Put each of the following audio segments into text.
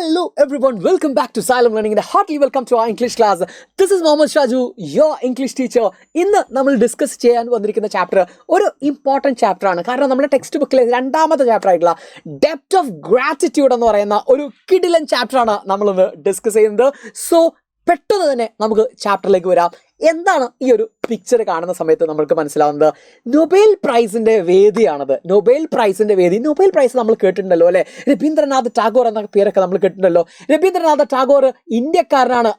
Hello everyone, welcome back to Salem Learning and heartily welcome to our English class. This is Mohammed Shaju, your English teacher. ഇന്ന് നമ്മൾ discuss ചെയ്യാൻ വന്നിരിക്കുന്ന chapter ഒരു important chapter ആണ്. കാരണം നമ്മുടെ text ബുക്കിലെ രണ്ടാമത്തെ ചാപ്റ്റർ ആയിട്ടുള്ള ഡെപ്ത് ഓഫ് ഗ്രാറ്റിറ്റ്യൂഡ് എന്ന് പറയുന്ന ഒരു കിടിലൻ ചാപ്റ്റർ ആണ് നമ്മളിന്ന് ഡിസ്കസ് ചെയ്യുന്നത്. സോ പെട്ടെന്ന് തന്നെ നമുക്ക് ചാപ്റ്ററിലേക്ക് വരാം. എന്താണ് ഈ ഒരു പിക്ചർ കാണുന്ന സമയത്ത് നമ്മൾക്ക് മനസ്സിലാവുന്നത്? നൊബേൽ പ്രൈസിന്റെ വേദിയാണത്. നൊബേൽ പ്രൈസിന്റെ വേദി. നൊബേൽ പ്രൈസ് നമ്മൾ കേട്ടിട്ടുണ്ടല്ലോ അല്ലെ. രവീന്ദ്രനാഥ് ടാഗോർ എന്ന പേരൊക്കെ നമ്മൾ കേട്ടിട്ടുണ്ടല്ലോ. രവീന്ദ്രനാഥ് ടാഗോർ ഇന്ത്യക്കാരനാണ്.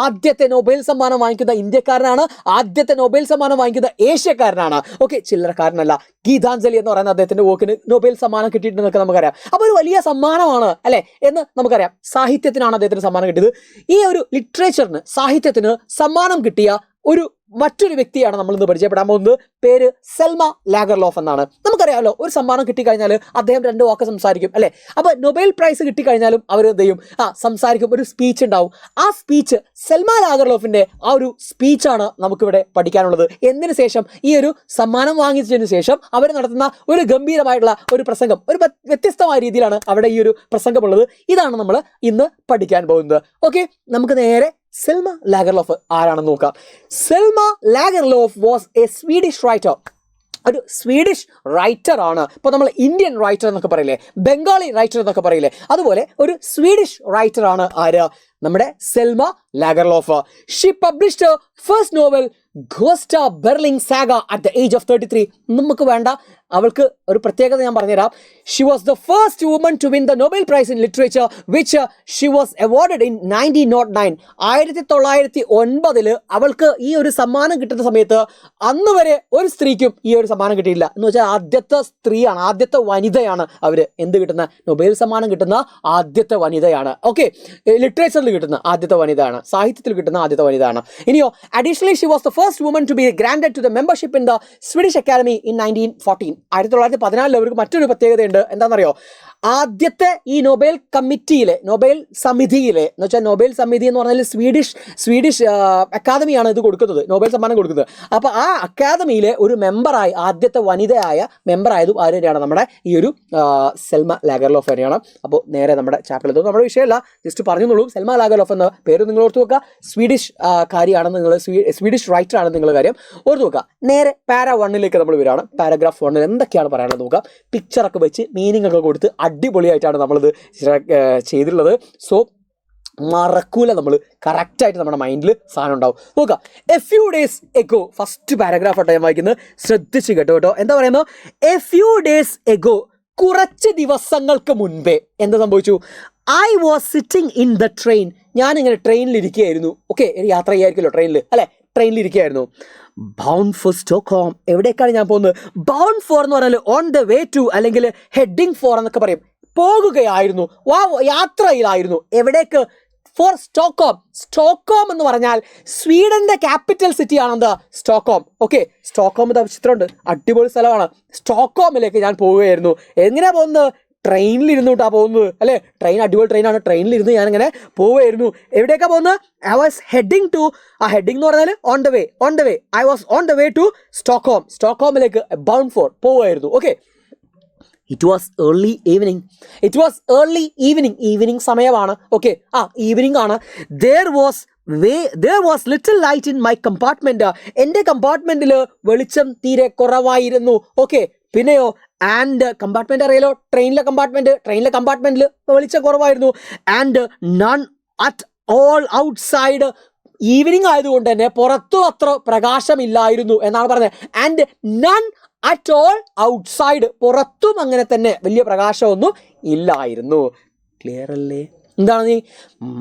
ആദ്യത്തെ നൊബേൽ സമ്മാനം വാങ്ങിക്കുന്ന ഇന്ത്യക്കാരനാണ്. ആദ്യത്തെ നൊബേൽ സമ്മാനം വാങ്ങിക്കുന്ന ഏഷ്യക്കാരനാണ്. ഓക്കെ, ചില്ലറക്കാരനല്ല. ഗീതാഞ്ജലി എന്ന് പറയുന്ന അദ്ദേഹത്തിന്റെ വോക്കിന് നൊബേൽ സമ്മാനം കിട്ടിയിട്ടുണ്ടെന്നൊക്കെ നമുക്കറിയാം. അപ്പോൾ ഒരു വലിയ സമ്മാനമാണ് അല്ലെ എന്ന് നമുക്കറിയാം. സാഹിത്യത്തിനാണ് അദ്ദേഹത്തിന് സമ്മാനം കിട്ടിയത്. ഈ ഒരു ലിറ്ററേച്ചറിന്, സാഹിത്യത്തിന് സമ്മാനം കിട്ടിയ ഒരു മറ്റൊരു വ്യക്തിയാണ് നമ്മൾ ഇന്ന് പരിചയപ്പെടാൻ പോകുന്നത്. പേര് സെൽമ ലാഗർലോഫ് എന്നാണ്. നമുക്കറിയാമല്ലോ, ഒരു സമ്മാനം കിട്ടിക്കഴിഞ്ഞാൽ അദ്ദേഹം 2 വാക്ക് സംസാരിക്കും അല്ലെ. അപ്പൊ നൊബേൽ പ്രൈസ് കിട്ടിക്കഴിഞ്ഞാലും അവർ എന്ത് ചെയ്യും? സംസാരിക്കും, ഒരു സ്പീച്ച് ഉണ്ടാവും. ആ സ്പീച്ച് സെൽമ ലാഗർലോഫിന്റെ ആ ഒരു സ്പീച്ചാണ് നമുക്കിവിടെ പഠിക്കാനുള്ളത്. എന്നതിന് ശേഷം ഈ ഒരു സമ്മാനം വാങ്ങിച്ചതിന് ശേഷം അവർ നടത്തുന്ന ഒരു ഗംഭീരമായിട്ടുള്ള ഒരു പ്രസംഗം, ഒരു വ്യത്യസ്തമായ രീതിയിലാണ് അവിടെ ഈ ഒരു പ്രസംഗമുള്ളത്. ഇതാണ് നമ്മൾ ഇന്ന് പഠിക്കാൻ പോകുന്നത്. ഓക്കെ, നമുക്ക് നേരെ സെൽമ ലാഗർലോഫ് ആരാണെന്ന് നോക്കാം. Selma Lagerlof was A Swedish writer. ഒരു സ്വീഡിഷ് റൈറ്റർ ആണ്. ഇപ്പോൾ നമ്മൾ ഇന്ത്യൻ റൈറ്റർ എന്നൊക്കെ പറയില്ലേ, ബംഗാളി റൈറ്റർ എന്നൊക്കെ പറയില്ലേ, അതുപോലെ ഒരു സ്വീഡിഷ് റൈറ്റർ ആണ് ആര്? നമ്മുടെ Selma Lagerlof. She published first novel Gosta Berling Saga at the age of 33. നമുക്ക് വേണ്ട, അവൾക്ക് ഒരു പ്രത്യേകത ഞാൻ പറഞ്ഞുതരാം. She was the first woman to win the Nobel prize in literature which she was awarded in 1909. 1909 അവൾക്ക് ഈ ഒരു സമ്മാനം കിട്ടുന്ന സമയത്ത് അന്ന് വരെ ഒരു സ്ത്രീക്കും ഈ ഒരു സമ്മാനം കിട്ടിയില്ല. എന്ന് വെച്ചാൽ ആദ്യത്തെ സ്ത്രീയാണ്, ആദ്യത്തെ വനിതയാണ് അവര് എന്ത് കിട്ടുന്ന നൊബേൽ സമ്മാനം കിട്ടുന്ന ആദ്യത്തെ വനിതയാണ്. ഓക്കെ, ലിറ്ററേച്ചറിൽ കിട്ടുന്ന ആദ്യത്തെ വനിതയാണ്, സാഹിത്യത്തിൽ കിട്ടുന്ന ആദ്യത്തെ വനിതയാണ്. ഇനിയോ, additionally she was the first woman to be granted to the membership in the Swedish Academy in 1914. 1914 അവർക്ക് മറ്റൊരു പ്രത്യേകതയുണ്ട്. എന്താണെന്നറിയോ? ആദ്യത്തെ ഈ നൊബേൽ കമ്മിറ്റിയിലെ, നൊബേൽ സമിതിയിലെ, എന്ന് വെച്ചാൽ നൊബേൽ സമിതി എന്ന് പറഞ്ഞാൽ സ്വീഡിഷ് അക്കാദമിയാണ് ഇത് കൊടുക്കുന്നത്, നൊബേൽ സമ്മാനം കൊടുക്കുന്നത്. അപ്പോൾ ആ അക്കാദമിയിലെ ഒരു മെമ്പറായി, ആദ്യത്തെ വനിതയായ മെമ്പറായതും ആര് തന്നെയാണ്? നമ്മുടെ ഈ ഒരു സെൽമ ലാഗർലോഫ് തന്നെയാണ്. അപ്പോൾ നേരെ നമ്മുടെ ചാപ്റ്ററിൽ എത്തും. നമ്മുടെ വിഷയമല്ല, ജസ്റ്റ് പറഞ്ഞോളൂ. സെൽമ ലാഗർലോഫ് എന്ന പേര് നിങ്ങൾ ഓർത്ത് വെക്കുക. സ്വീഡിഷ് കാര്യമാണെന്ന് നിങ്ങൾ, സ്വീഡിഷ് റൈറ്റർ ആണെന്ന് നിങ്ങൾ കാര്യം ഓർത്ത് വെക്കുക. നേരെ പാരാ 1 നമ്മൾ വരികയാണ്. പാരഗ്രാഫ് 1 എന്തൊക്കെയാണ് പറയാനുള്ളത് നോക്കാം. പിക്ചറൊക്കെ വെച്ച് മീനിങ് ഒക്കെ കൊടുത്ത് അടിപൊളിയായിട്ടാണ് നമ്മളിത് ചെയ്തിട്ടുള്ളത്. സോ മറക്കൂല, നമ്മൾ കറക്റ്റായിട്ട് നമ്മുടെ മൈൻഡിൽ സാധനം ഉണ്ടാവും. നോക്കാം. A few days ago, first paragraph ആയിട്ട് ഞാൻ വായിക്കുന്നത്, ശ്രദ്ധിച്ച് കേട്ടോ. എന്താ പറയുന്നത്? എ ഫ്യൂ ഡേയ്സ് എഗോ, കുറച്ച് ദിവസങ്ങൾക്ക് മുൻപേ എന്താ സംഭവിച്ചു? I was sitting in the train. ഞാനിങ്ങനെ ട്രെയിനിലിരിക്കുകയായിരുന്നു. ഓക്കെ, യാത്ര ചെയ്യായിരിക്കുമല്ലോ ട്രെയിനിൽ അല്ലേ. ട്രെയിനിലിരിക്കുകയായിരുന്നു. Bound for Stockholm. എവിടേക്കാണ് ഞാൻ പോകുന്നത്? ബൗണ്ട് ഫോർ എന്ന് പറഞ്ഞാൽ ഓൺ ദ വേ ടു, അല്ലെങ്കിൽ ഹെഡിങ് ഫോർ എന്നൊക്കെ പറയും. പോകുകയായിരുന്നു, യാത്രയിലായിരുന്നു. എവിടേക്ക്? Four Stockholm. സ്റ്റോക്ക്ഹോം എന്ന് പറഞ്ഞാൽ സ്വീഡന്റെ ക്യാപിറ്റൽ സിറ്റി ആണെന്ത്? സ്റ്റോക്ക്ഹോം. ഓക്കെ, സ്റ്റോക്ക്ഹോം ചിത്രമുണ്ട്, അടിപൊളി സ്ഥലമാണ്. സ്റ്റോക്ക്ഹോമിലേക്ക് ഞാൻ പോവുകയായിരുന്നു. എങ്ങനെയാ പോകുന്നത്? ട്രെയിനിലിരുന്നിട്ടാ പോകുന്നത് അല്ലേ. ട്രെയിൻ അടിപൊളി ട്രെയിനാണ്. ട്രെയിനിലിരുന്ന് ഞാനിങ്ങനെ പോവുകയായിരുന്നു. എവിടേക്കാണ് പോകുന്നത്? ഐ വാസ് ഹെഡിങ് ടു, ആ ഹെഡിങ് എന്ന് പറഞ്ഞാൽ on the way. I was on the way to Stockholm. സ്റ്റോക്ക്ഹോമിലേക്ക് ബൗണ്ട് ഫോർ പോവുകയായിരുന്നു. Okay, it was early evening. Evening സമയമാണ്. ഓക്കെ, ഈവനിങ് ആണ്. There was little light in my compartment. എൻ്റെ കമ്പാർട്ട്മെന്റിൽ വെളിച്ചം തീരെ കുറവായിരുന്നു. ഓക്കെ, പിന്നെയോ, ആൻഡ് കമ്പാർട്ട്മെന്റ് അറിയാലോ, ട്രെയിനിലെ കമ്പാർട്ട്മെന്റിൽ വെളിച്ചം കുറവായിരുന്നു. And none at all outside. Evening ആയതുകൊണ്ട് തന്നെ പുറത്തും അത്ര പ്രകാശമില്ലായിരുന്നു എന്നാണ് പറഞ്ഞത്. And none at all outside, പുറത്തും അങ്ങനെ തന്നെ വലിയ പ്രകാശമൊന്നും ഇല്ലായിരുന്നു. ക്ലിയർ അല്ലേ? എന്താണ് നീ?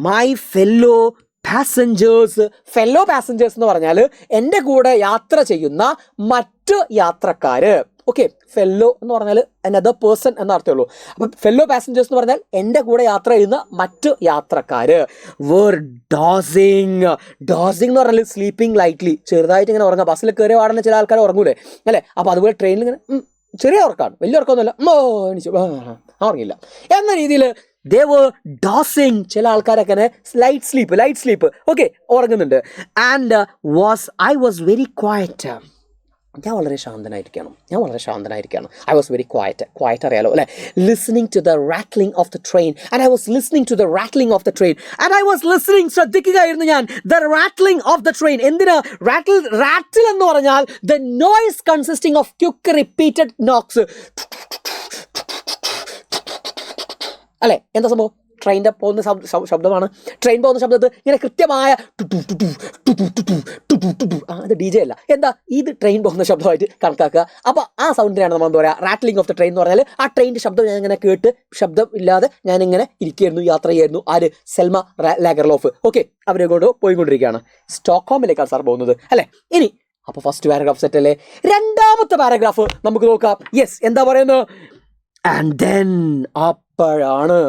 മൈ ഫെല്ലോ പാസഞ്ചേഴ്സ് എന്ന് പറഞ്ഞാൽ എൻ്റെ കൂടെ യാത്ര ചെയ്യുന്ന മറ്റു യാത്രക്കാര്. ഓക്കെ, ഫെല്ലോ എന്ന് പറഞ്ഞാൽ അനദർ പേഴ്സൺ എന്ന അർത്ഥമുള്ളൂ. അപ്പം ഫെല്ലോ പാസഞ്ചേഴ്സ് എന്ന് പറഞ്ഞാൽ എൻ്റെ കൂടെ യാത്ര ചെയ്യുന്ന മറ്റു യാത്രക്കാര്. വേർ ഡോസിങ് എന്ന് പറഞ്ഞാൽ സ്ലീപ്പിംഗ് ലൈറ്റ്ലി, ചെറുതായിട്ട് ഇങ്ങനെ ഉറങ്ങുക. ബസ്സിൽ കയറി പാടുന്ന ചില ആൾക്കാർ ഉറങ്ങൂലേ അല്ലേ. അപ്പോൾ അതുപോലെ ട്രെയിനിൽ ഇങ്ങനെ ചെറിയ ഉറക്കമാണ്, വലിയ ഉറക്കമൊന്നുമില്ല, ഉറങ്ങില്ല എന്ന രീതിയിൽ they were dozing. ചില ആൾക്കാരൊക്കെ ലൈറ്റ് സ്ലീപ്പ് ഓക്കെ ഉറങ്ങുന്നുണ്ട്. And I was very quiet. ഞാൻ വളരെ ശാന്തനായിരിക്കുകയാണ്. ഐ വാസ് വെരി ക്വയറ്റ് അറിയാലോ അല്ലേ. Listening to the rattling of the train and I was listening to the rattling of the train and I was listening ശ്രദ്ധിക്കുകയായിരുന്നു ഞാൻ the rattling of the train. എന്തിനാ rattle എന്ന് പറഞ്ഞാൽ the noise consisting of quick repeated knocks അല്ലേ. എന്താ സംഭവം? ട്രെയിനിൻ്റെ പോകുന്ന ശബ്ദമാണ്. ട്രെയിൻ പോകുന്ന ശബ്ദത്ത് ഇങ്ങനെ കൃത്യമായ അത് DJ അല്ല, എന്താ ഇത് ട്രെയിൻ പോകുന്ന ശബ്ദമായിട്ട് കണക്കാക്കുക. അപ്പോൾ ആ സൗണ്ടിനാണ് നമ്മൾ എന്താ പറയുക റാറ്റ്ലിംഗ് ഓഫ് ദ ട്രെയിൻ എന്ന് പറഞ്ഞാൽ ആ ട്രെയിനിൻ്റെ ശബ്ദം ഞാൻ ഇങ്ങനെ കേട്ട് ശബ്ദം ഇല്ലാതെ ഞാനിങ്ങനെ ഇരിക്കുകയായിരുന്നു, യാത്ര ചെയ്യായിരുന്നു. ആര്? Selma Lagerlof. ഓക്കെ, അവരെ കൊണ്ട് പോയിക്കൊണ്ടിരിക്കുകയാണ്. സ്റ്റോക്ക്ഹോമിലേക്കാണ് സാർ പോകുന്നത് അല്ലേ. ഇനി അപ്പോൾ ഫസ്റ്റ് പാരഗ്രാഫ് സെറ്റ് അല്ലേ. രണ്ടാമത്തെ പാരഗ്രാഫ് നമുക്ക് നോക്കാം. യെസ്, എന്താ പറയുന്നത്? ആൻഡ് ദെൻ അപ്പോഴാണ്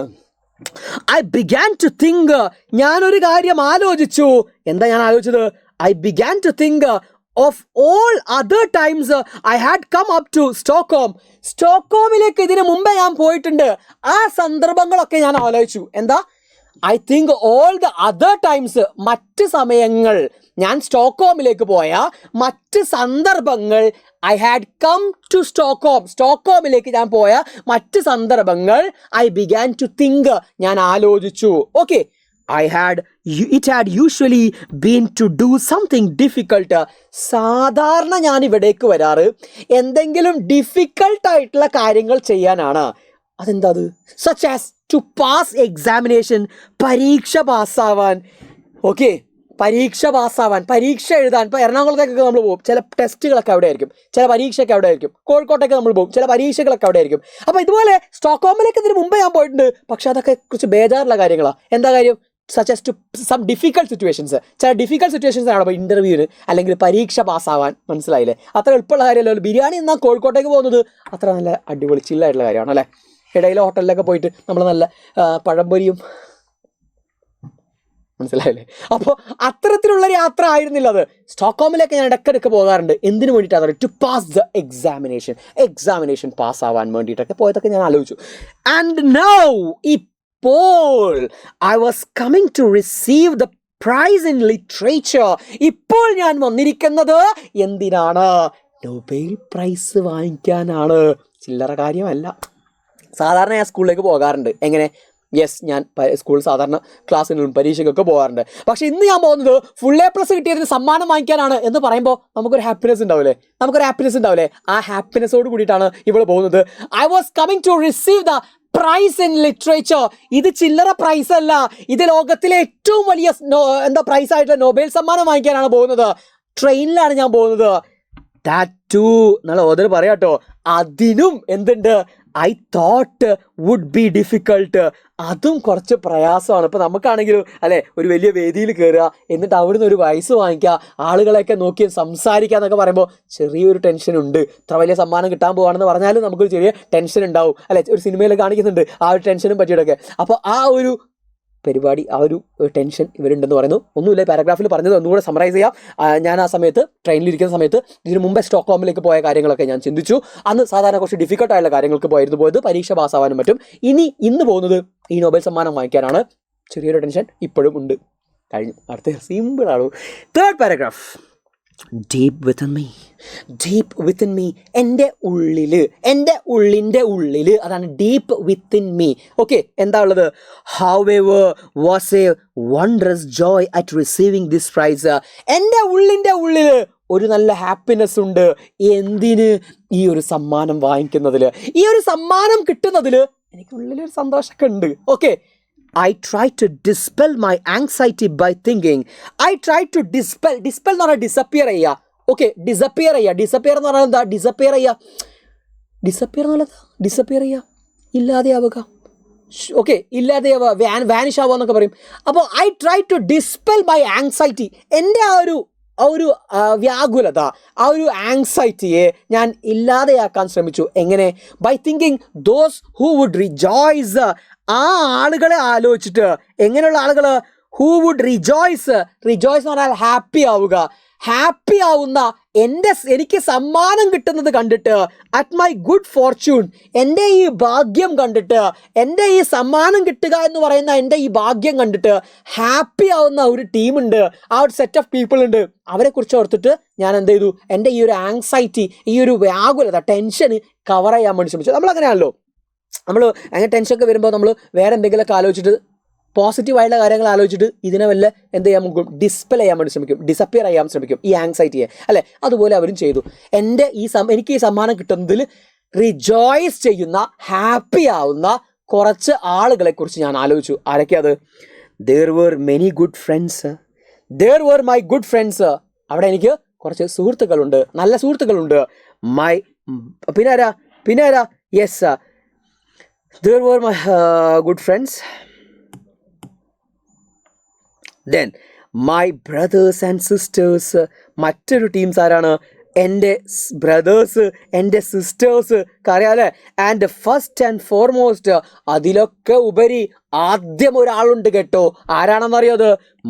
I began to think, ഞാനൊരു കാര്യം ആലോചിച്ചു. എന്താ ഞാൻ ആലോചിച്ചത്? I began to think of all other times I had come up to Stockholm. സ്റ്റോക്ക്ഹോമിലേക്ക് ഇതിന് മുമ്പേ ഞാൻ പോയിട്ടുണ്ട്. ആ സന്ദർഭങ്ങളൊക്കെ ഞാൻ ആലോചിച്ചു. എന്താ? I think all the other times, മറ്റ് സമയങ്ങൾ, ഞാൻ സ്റ്റോക്ക്ഹോമിലേക്ക് പോയ മറ്റ് സന്ദർഭങ്ങൾ, ഐ ഹാഡ് കം ടു സ്റ്റോക്ക്ഹോമിലേക്ക് ഞാൻ പോയ മറ്റ് സന്ദർഭങ്ങൾ, ഐ ബിഗാൻ ടു തിങ്ക്, ഞാൻ ആലോചിച്ചു. Okay, it had usually been to do something difficult. സാധാരണ ഞാൻ ഇവിടേക്ക് വരാറ് എന്തെങ്കിലും ഡിഫിക്കൽട്ടായിട്ടുള്ള കാര്യങ്ങൾ ചെയ്യാനാണ്. അതെന്താ അത്? Such as to pass examination, പരീക്ഷ പാസ്സാവാൻ. ഓക്കെ, പരീക്ഷ എഴുതാൻ. ഇപ്പോൾ എറണാകുളത്തേക്കൊക്കെ നമ്മൾ പോകും, ചില ടെസ്റ്റുകളൊക്കെ അവിടെ ആയിരിക്കും, ചില പരീക്ഷയൊക്കെ അവിടെ ആയിരിക്കും. കോഴിക്കോട്ടേക്ക് നമ്മൾ പോകും, ചില പരീക്ഷകളൊക്കെ അവിടെ ആയിരിക്കും. അപ്പോൾ ഇതുപോലെ സ്റ്റോക്ക്ഹോമിലേക്ക് ഇതിന് മുമ്പേ ഞാൻ പോയിട്ടുണ്ട്. പക്ഷെ അതൊക്കെ കുറച്ച് ബേജാറുള്ള കാര്യങ്ങളാണ്. എന്താ കാര്യം? Such as to some difficult situations. ചില ഡിഫിക്കൽട്ട് സിറ്റുവേഷൻസ് ആണ് ഇപ്പോൾ ഇൻ്റർവ്യൂവിന് അല്ലെങ്കിൽ പരീക്ഷ പാസ്സാവാൻ. മനസ്സിലായില്ലേ? അത്ര എളുപ്പമുള്ള കാര്യമല്ലോ. ബിരിയാണി എന്നാൽ കോഴിക്കോട്ടേക്ക് പോകുന്നത് അത്ര നല്ല അടിപൊളി ചില്ലായിട്ടുള്ള കാര്യമാണ് അല്ലേ. ഇടയിലെ ഹോട്ടലിലൊക്കെ പോയിട്ട് നമ്മൾ നല്ല പഴംപൊരിയും, മനസ്സിലായില്ലേ? അപ്പോൾ അത്തരത്തിലുള്ളൊരു യാത്ര ആയിരുന്നില്ല അത്. സ്റ്റോക്ക്ഹോമിലേക്ക് ഞാൻ ഇടയ്ക്കിടയ്ക്ക് പോകാറുണ്ട്. എന്തിനു വേണ്ടിയിട്ടാണ്? ടു പാസ് ദ എക്സാമിനേഷൻ പാസ്സാവാൻ വേണ്ടിയിട്ടൊക്കെ പോയതൊക്കെ ഞാൻ ആലോചിച്ചു. ആൻഡ് നൗ, ഇപ്പോൾ I was coming to receive the prize in literature. ഇപ്പോൾ ഞാൻ വന്നിരിക്കുന്നത് എന്തിനാണ്? നൊബേൽ പ്രൈസ് വാങ്ങിക്കാനാണ്. ചില്ലറ കാര്യമല്ല. സാധാരണ ഞാൻ സ്കൂളിലേക്ക് പോകാറുണ്ട്. എങ്ങനെ? യെസ്, ഞാൻ സ്കൂൾ സാധാരണ ക്ലാസ്സിനും പരീക്ഷയ്ക്കൊക്കെ പോകാറുണ്ട്. പക്ഷേ ഇന്ന് ഞാൻ പോകുന്നത് ഫുൾ A+ കിട്ടിയതിന് സമ്മാനം വാങ്ങിക്കാനാണ് എന്ന് പറയുമ്പോൾ നമുക്കൊരു ഹാപ്പിനെസ് ഉണ്ടാവില്ലേ? ആ ഹാപ്പിനെസ്സോട് കൂടിയിട്ടാണ് ഇവിടെ പോകുന്നത്. I was coming to receive the prize in literature. ഇത് ചില്ലറ പ്രൈസ് അല്ല, ഇത് ലോകത്തിലെ ഏറ്റവും വലിയ പ്രൈസ് ആയിട്ടുള്ള നൊബേൽ സമ്മാനം വാങ്ങിക്കാനാണ് പോകുന്നത്. ട്രെയിനിലാണ് ഞാൻ പോകുന്നത്. ദാറ്റ് ടു എന്നുള്ള ഓതർ പറയാട്ടോ. അതിനും എന്തുണ്ട്? I thought would be difficult. അതും കുറച്ച് പ്രയാസമാണ്. ഇപ്പോൾ നമുക്കാണെങ്കിലും അല്ലേ, ഒരു വലിയ വേദിയിൽ കയറുക, എന്നിട്ട് അവിടുന്ന് ഒരു വയസ്സ് വാങ്ങിക്കുക, ആളുകളെയൊക്കെ നോക്കി സംസാരിക്കുക എന്നൊക്കെ പറയുമ്പോൾ ചെറിയൊരു ടെൻഷൻ ഉണ്ട്. ഇത്ര വലിയ സമ്മാനം കിട്ടാൻ പോവാണെന്ന് പറഞ്ഞാലും നമുക്കൊരു ചെറിയ ടെൻഷൻ ഉണ്ടാവും അല്ലേ. ഒരു സിനിമയിൽ കാണിക്കുന്നുണ്ട് ആ ഒരു ടെൻഷനും പറ്റിയിട്ടൊക്കെ. അപ്പോൾ ആ ഒരു പരിപാടി, ആ ഒരു ടെൻഷൻ ഇവരുണ്ടെന്ന് പറയുന്നു. ഒന്നുമില്ല, പാരഗ്രാഫിൽ പറഞ്ഞത് ഒന്നുകൂടെ സമറൈസ് ചെയ്യാം. ഞാൻ ആ സമയത്ത് ട്രെയിനിലിരിക്കുന്ന സമയത്ത് ഇതിന് മുമ്പേ സ്റ്റോക്ക്ഹോമിലേക്ക് പോയ കാര്യങ്ങളൊക്കെ ഞാൻ ചിന്തിച്ചു. അന്ന് സാധാരണ കുറച്ച് ഡിഫിക്കൽട്ടായുള്ള കാര്യങ്ങൾക്ക് പോയത് പരീക്ഷ പാസ്സാവാനും പറ്റും. ഇന്ന് പോകുന്നത് ഈ നൊബേൽ സമ്മാനം വാങ്ങിക്കാനാണ്. ചെറിയൊരു ടെൻഷൻ ഇപ്പോഴും ഉണ്ട്. കഴിഞ്ഞു. അടുത്ത സിമ്പിളാണ്. Third paragraph. Deep within me, എൻ്റെ ഉള്ളിൻ്റെ ഉള്ളിൽ, അതാണ് ഡീപ്പ് വിത്തിൻ മീ. ഓക്കെ, എന്താ ഉള്ളത്? However was a wondrous joy at receiving this prize. എൻ്റെ ഉള്ളിൻ്റെ ഉള്ളിൽ ഒരു നല്ല ഹാപ്പിനെസ് ഉണ്ട്. എന്തിന്? ഈ ഒരു സമ്മാനം വാങ്ങിക്കുന്നതിൽ, ഈ ഒരു സമ്മാനം കിട്ടുന്നതിൽ എനിക്കുള്ളിലൊരു സന്തോഷമൊക്കെ ഉണ്ട്. Okay, I try to dispel my anxiety by thinking. I try to dispel എന്ന് പറഞ്ഞാൽ ഡിസപ്പിയർ ചെയ്യുക. ഓക്കെ, ഡിസപ്പിയർ എന്ന് പറഞ്ഞാൽ എന്താ? ഡിസപ്പിയർ ചെയ്യുക, ഇല്ലാതെയാവുക. ഓക്കെ, ഇല്ലാതെയാവുക, വാനിഷ് ആവുക എന്നൊക്കെ പറയും. അപ്പോൾ I try to dispel my anxiety. എൻ്റെ ആ ഒരു വ്യാകുലത, ആ ഒരു ആങ്സൈറ്റിയെ ഞാൻ ഇല്ലാതെയാക്കാൻ ശ്രമിച്ചു. എങ്ങനെ? By thinking those who would rejoice. ആ ആളുകളെ ആലോചിച്ചിട്ട്. എങ്ങനെയുള്ള ആളുകൾ? ഹൂ വുഡ് റിജോയ്സ് എന്ന് പറഞ്ഞാൽ ഹാപ്പി ആവുന്ന എനിക്ക് സമ്മാനം കിട്ടുന്നത് കണ്ടിട്ട്, അറ്റ് മൈ ഗുഡ് ഫോർച്യൂൺ, എൻ്റെ ഈ ഭാഗ്യം കണ്ടിട്ട്, എൻ്റെ ഈ സമ്മാനം കിട്ടുക എന്ന് പറയുന്ന എൻ്റെ ഈ ഭാഗ്യം കണ്ടിട്ട് ഹാപ്പി ആവുന്ന ഒരു ടീമുണ്ട്, ആ ഒരു സെറ്റ് ഓഫ് പീപ്പിൾ ഉണ്ട്. അവരെക്കുറിച്ച് ഓർത്തിട്ട് ഞാൻ എന്ത് ചെയ്തു, എൻ്റെ ഈ ഒരു ആങ്സൈറ്റി, ഈ ഒരു വ്യാകുലത, ടെൻഷന് കവർ ചെയ്യാൻ വേണ്ടി ശ്രമിച്ചു. നമ്മളങ്ങനെയാണല്ലോ, നമ്മൾ അങ്ങനെ ടെൻഷനൊക്കെ വരുമ്പോൾ നമ്മൾ വേറെ എന്തെങ്കിലുമൊക്കെ ആലോചിച്ചിട്ട്, പോസിറ്റീവായിട്ടുള്ള കാര്യങ്ങൾ ആലോചിച്ചിട്ട് ഇതിനെ വല്ല എന്ത് ചെയ്യാൻ നോക്കും, ഡിസ്പെൽ ചെയ്യാൻ വേണ്ടി ശ്രമിക്കും, ഡിസപ്പിയർ ചെയ്യാൻ ശ്രമിക്കും, ഈ ആങ്സൈറ്റിയെ, അല്ലേ? അതുപോലെ അവരും ചെയ്തു. എനിക്ക് ഈ സമ്മാനം കിട്ടുന്നതിൽ റിജോയ്സ് ചെയ്യുന്ന, ഹാപ്പി ആവുന്ന കുറച്ച് ആളുകളെ കുറിച്ച് ഞാൻ ആലോചിച്ചു. ആരൊക്കെ അത്? there were many good friends, there were my good friends. അവിടെ എനിക്ക് കുറച്ച് സുഹൃത്തുക്കളുണ്ട്, നല്ല സുഹൃത്തുക്കളുണ്ട്. പിന്നെ ആരാ? Yes, there were my good friends. Then my brothers and sisters. മറ്റൊരു ടീംസ് ആരാണ്? എൻ്റെ ബ്രദേഴ്സ്, എൻ്റെ സിസ്റ്റേഴ്സ്, അറിയാലേ? ആൻഡ് ഫസ്റ്റ് ആൻഡ് ഫോർമോസ്റ്റ്, അതിലൊക്കെ ഉപരി ആദ്യം ഒരാളുണ്ട് കേട്ടോ. ആരാണെന്നറിയോ?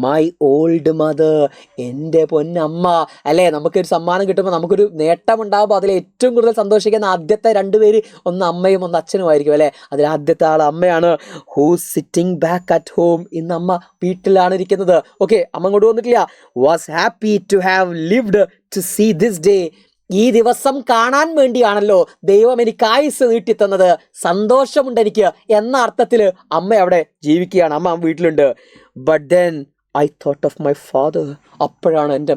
മൈ ഓൾഡ് മദർ, എൻ്റെ പൊന്നമ്മ, അല്ലേ? നമുക്കൊരു സമ്മാനം കിട്ടുമ്പോൾ, നമുക്കൊരു നേട്ടം ഉണ്ടാകുമ്പോൾ അതിൽ ഏറ്റവും കൂടുതൽ സന്തോഷിക്കുന്ന ആദ്യത്തെ 2 പേര്, ഒന്ന് അമ്മയും ഒന്ന് അച്ഛനും ആയിരിക്കും, അല്ലേ? അതിൽ ആദ്യത്തെ ആൾ അമ്മയാണ്. Who's sitting back at home, ഇന്ന് അമ്മ വീട്ടിലാണ് ഇരിക്കുന്നത്. ഓക്കെ, അമ്മ ഇങ്ങോട്ട് വന്നിട്ടില്ല. Was happy to have lived to see this day. ഈ ദിവസം കാണാൻ വേണ്ടിയാണല്ലോ ദൈവം എനിക്ക് ആയുസ് നീട്ടിത്തന്നത്, സന്തോഷമുണ്ട് എനിക്ക് എന്ന അർത്ഥത്തിൽ അമ്മ അവിടെ ജീവിക്കുകയാണ്, അമ്മ വീട്ടിലുണ്ട്. But then I thought of my father. അപ്പോഴാണ് എൻ്റെ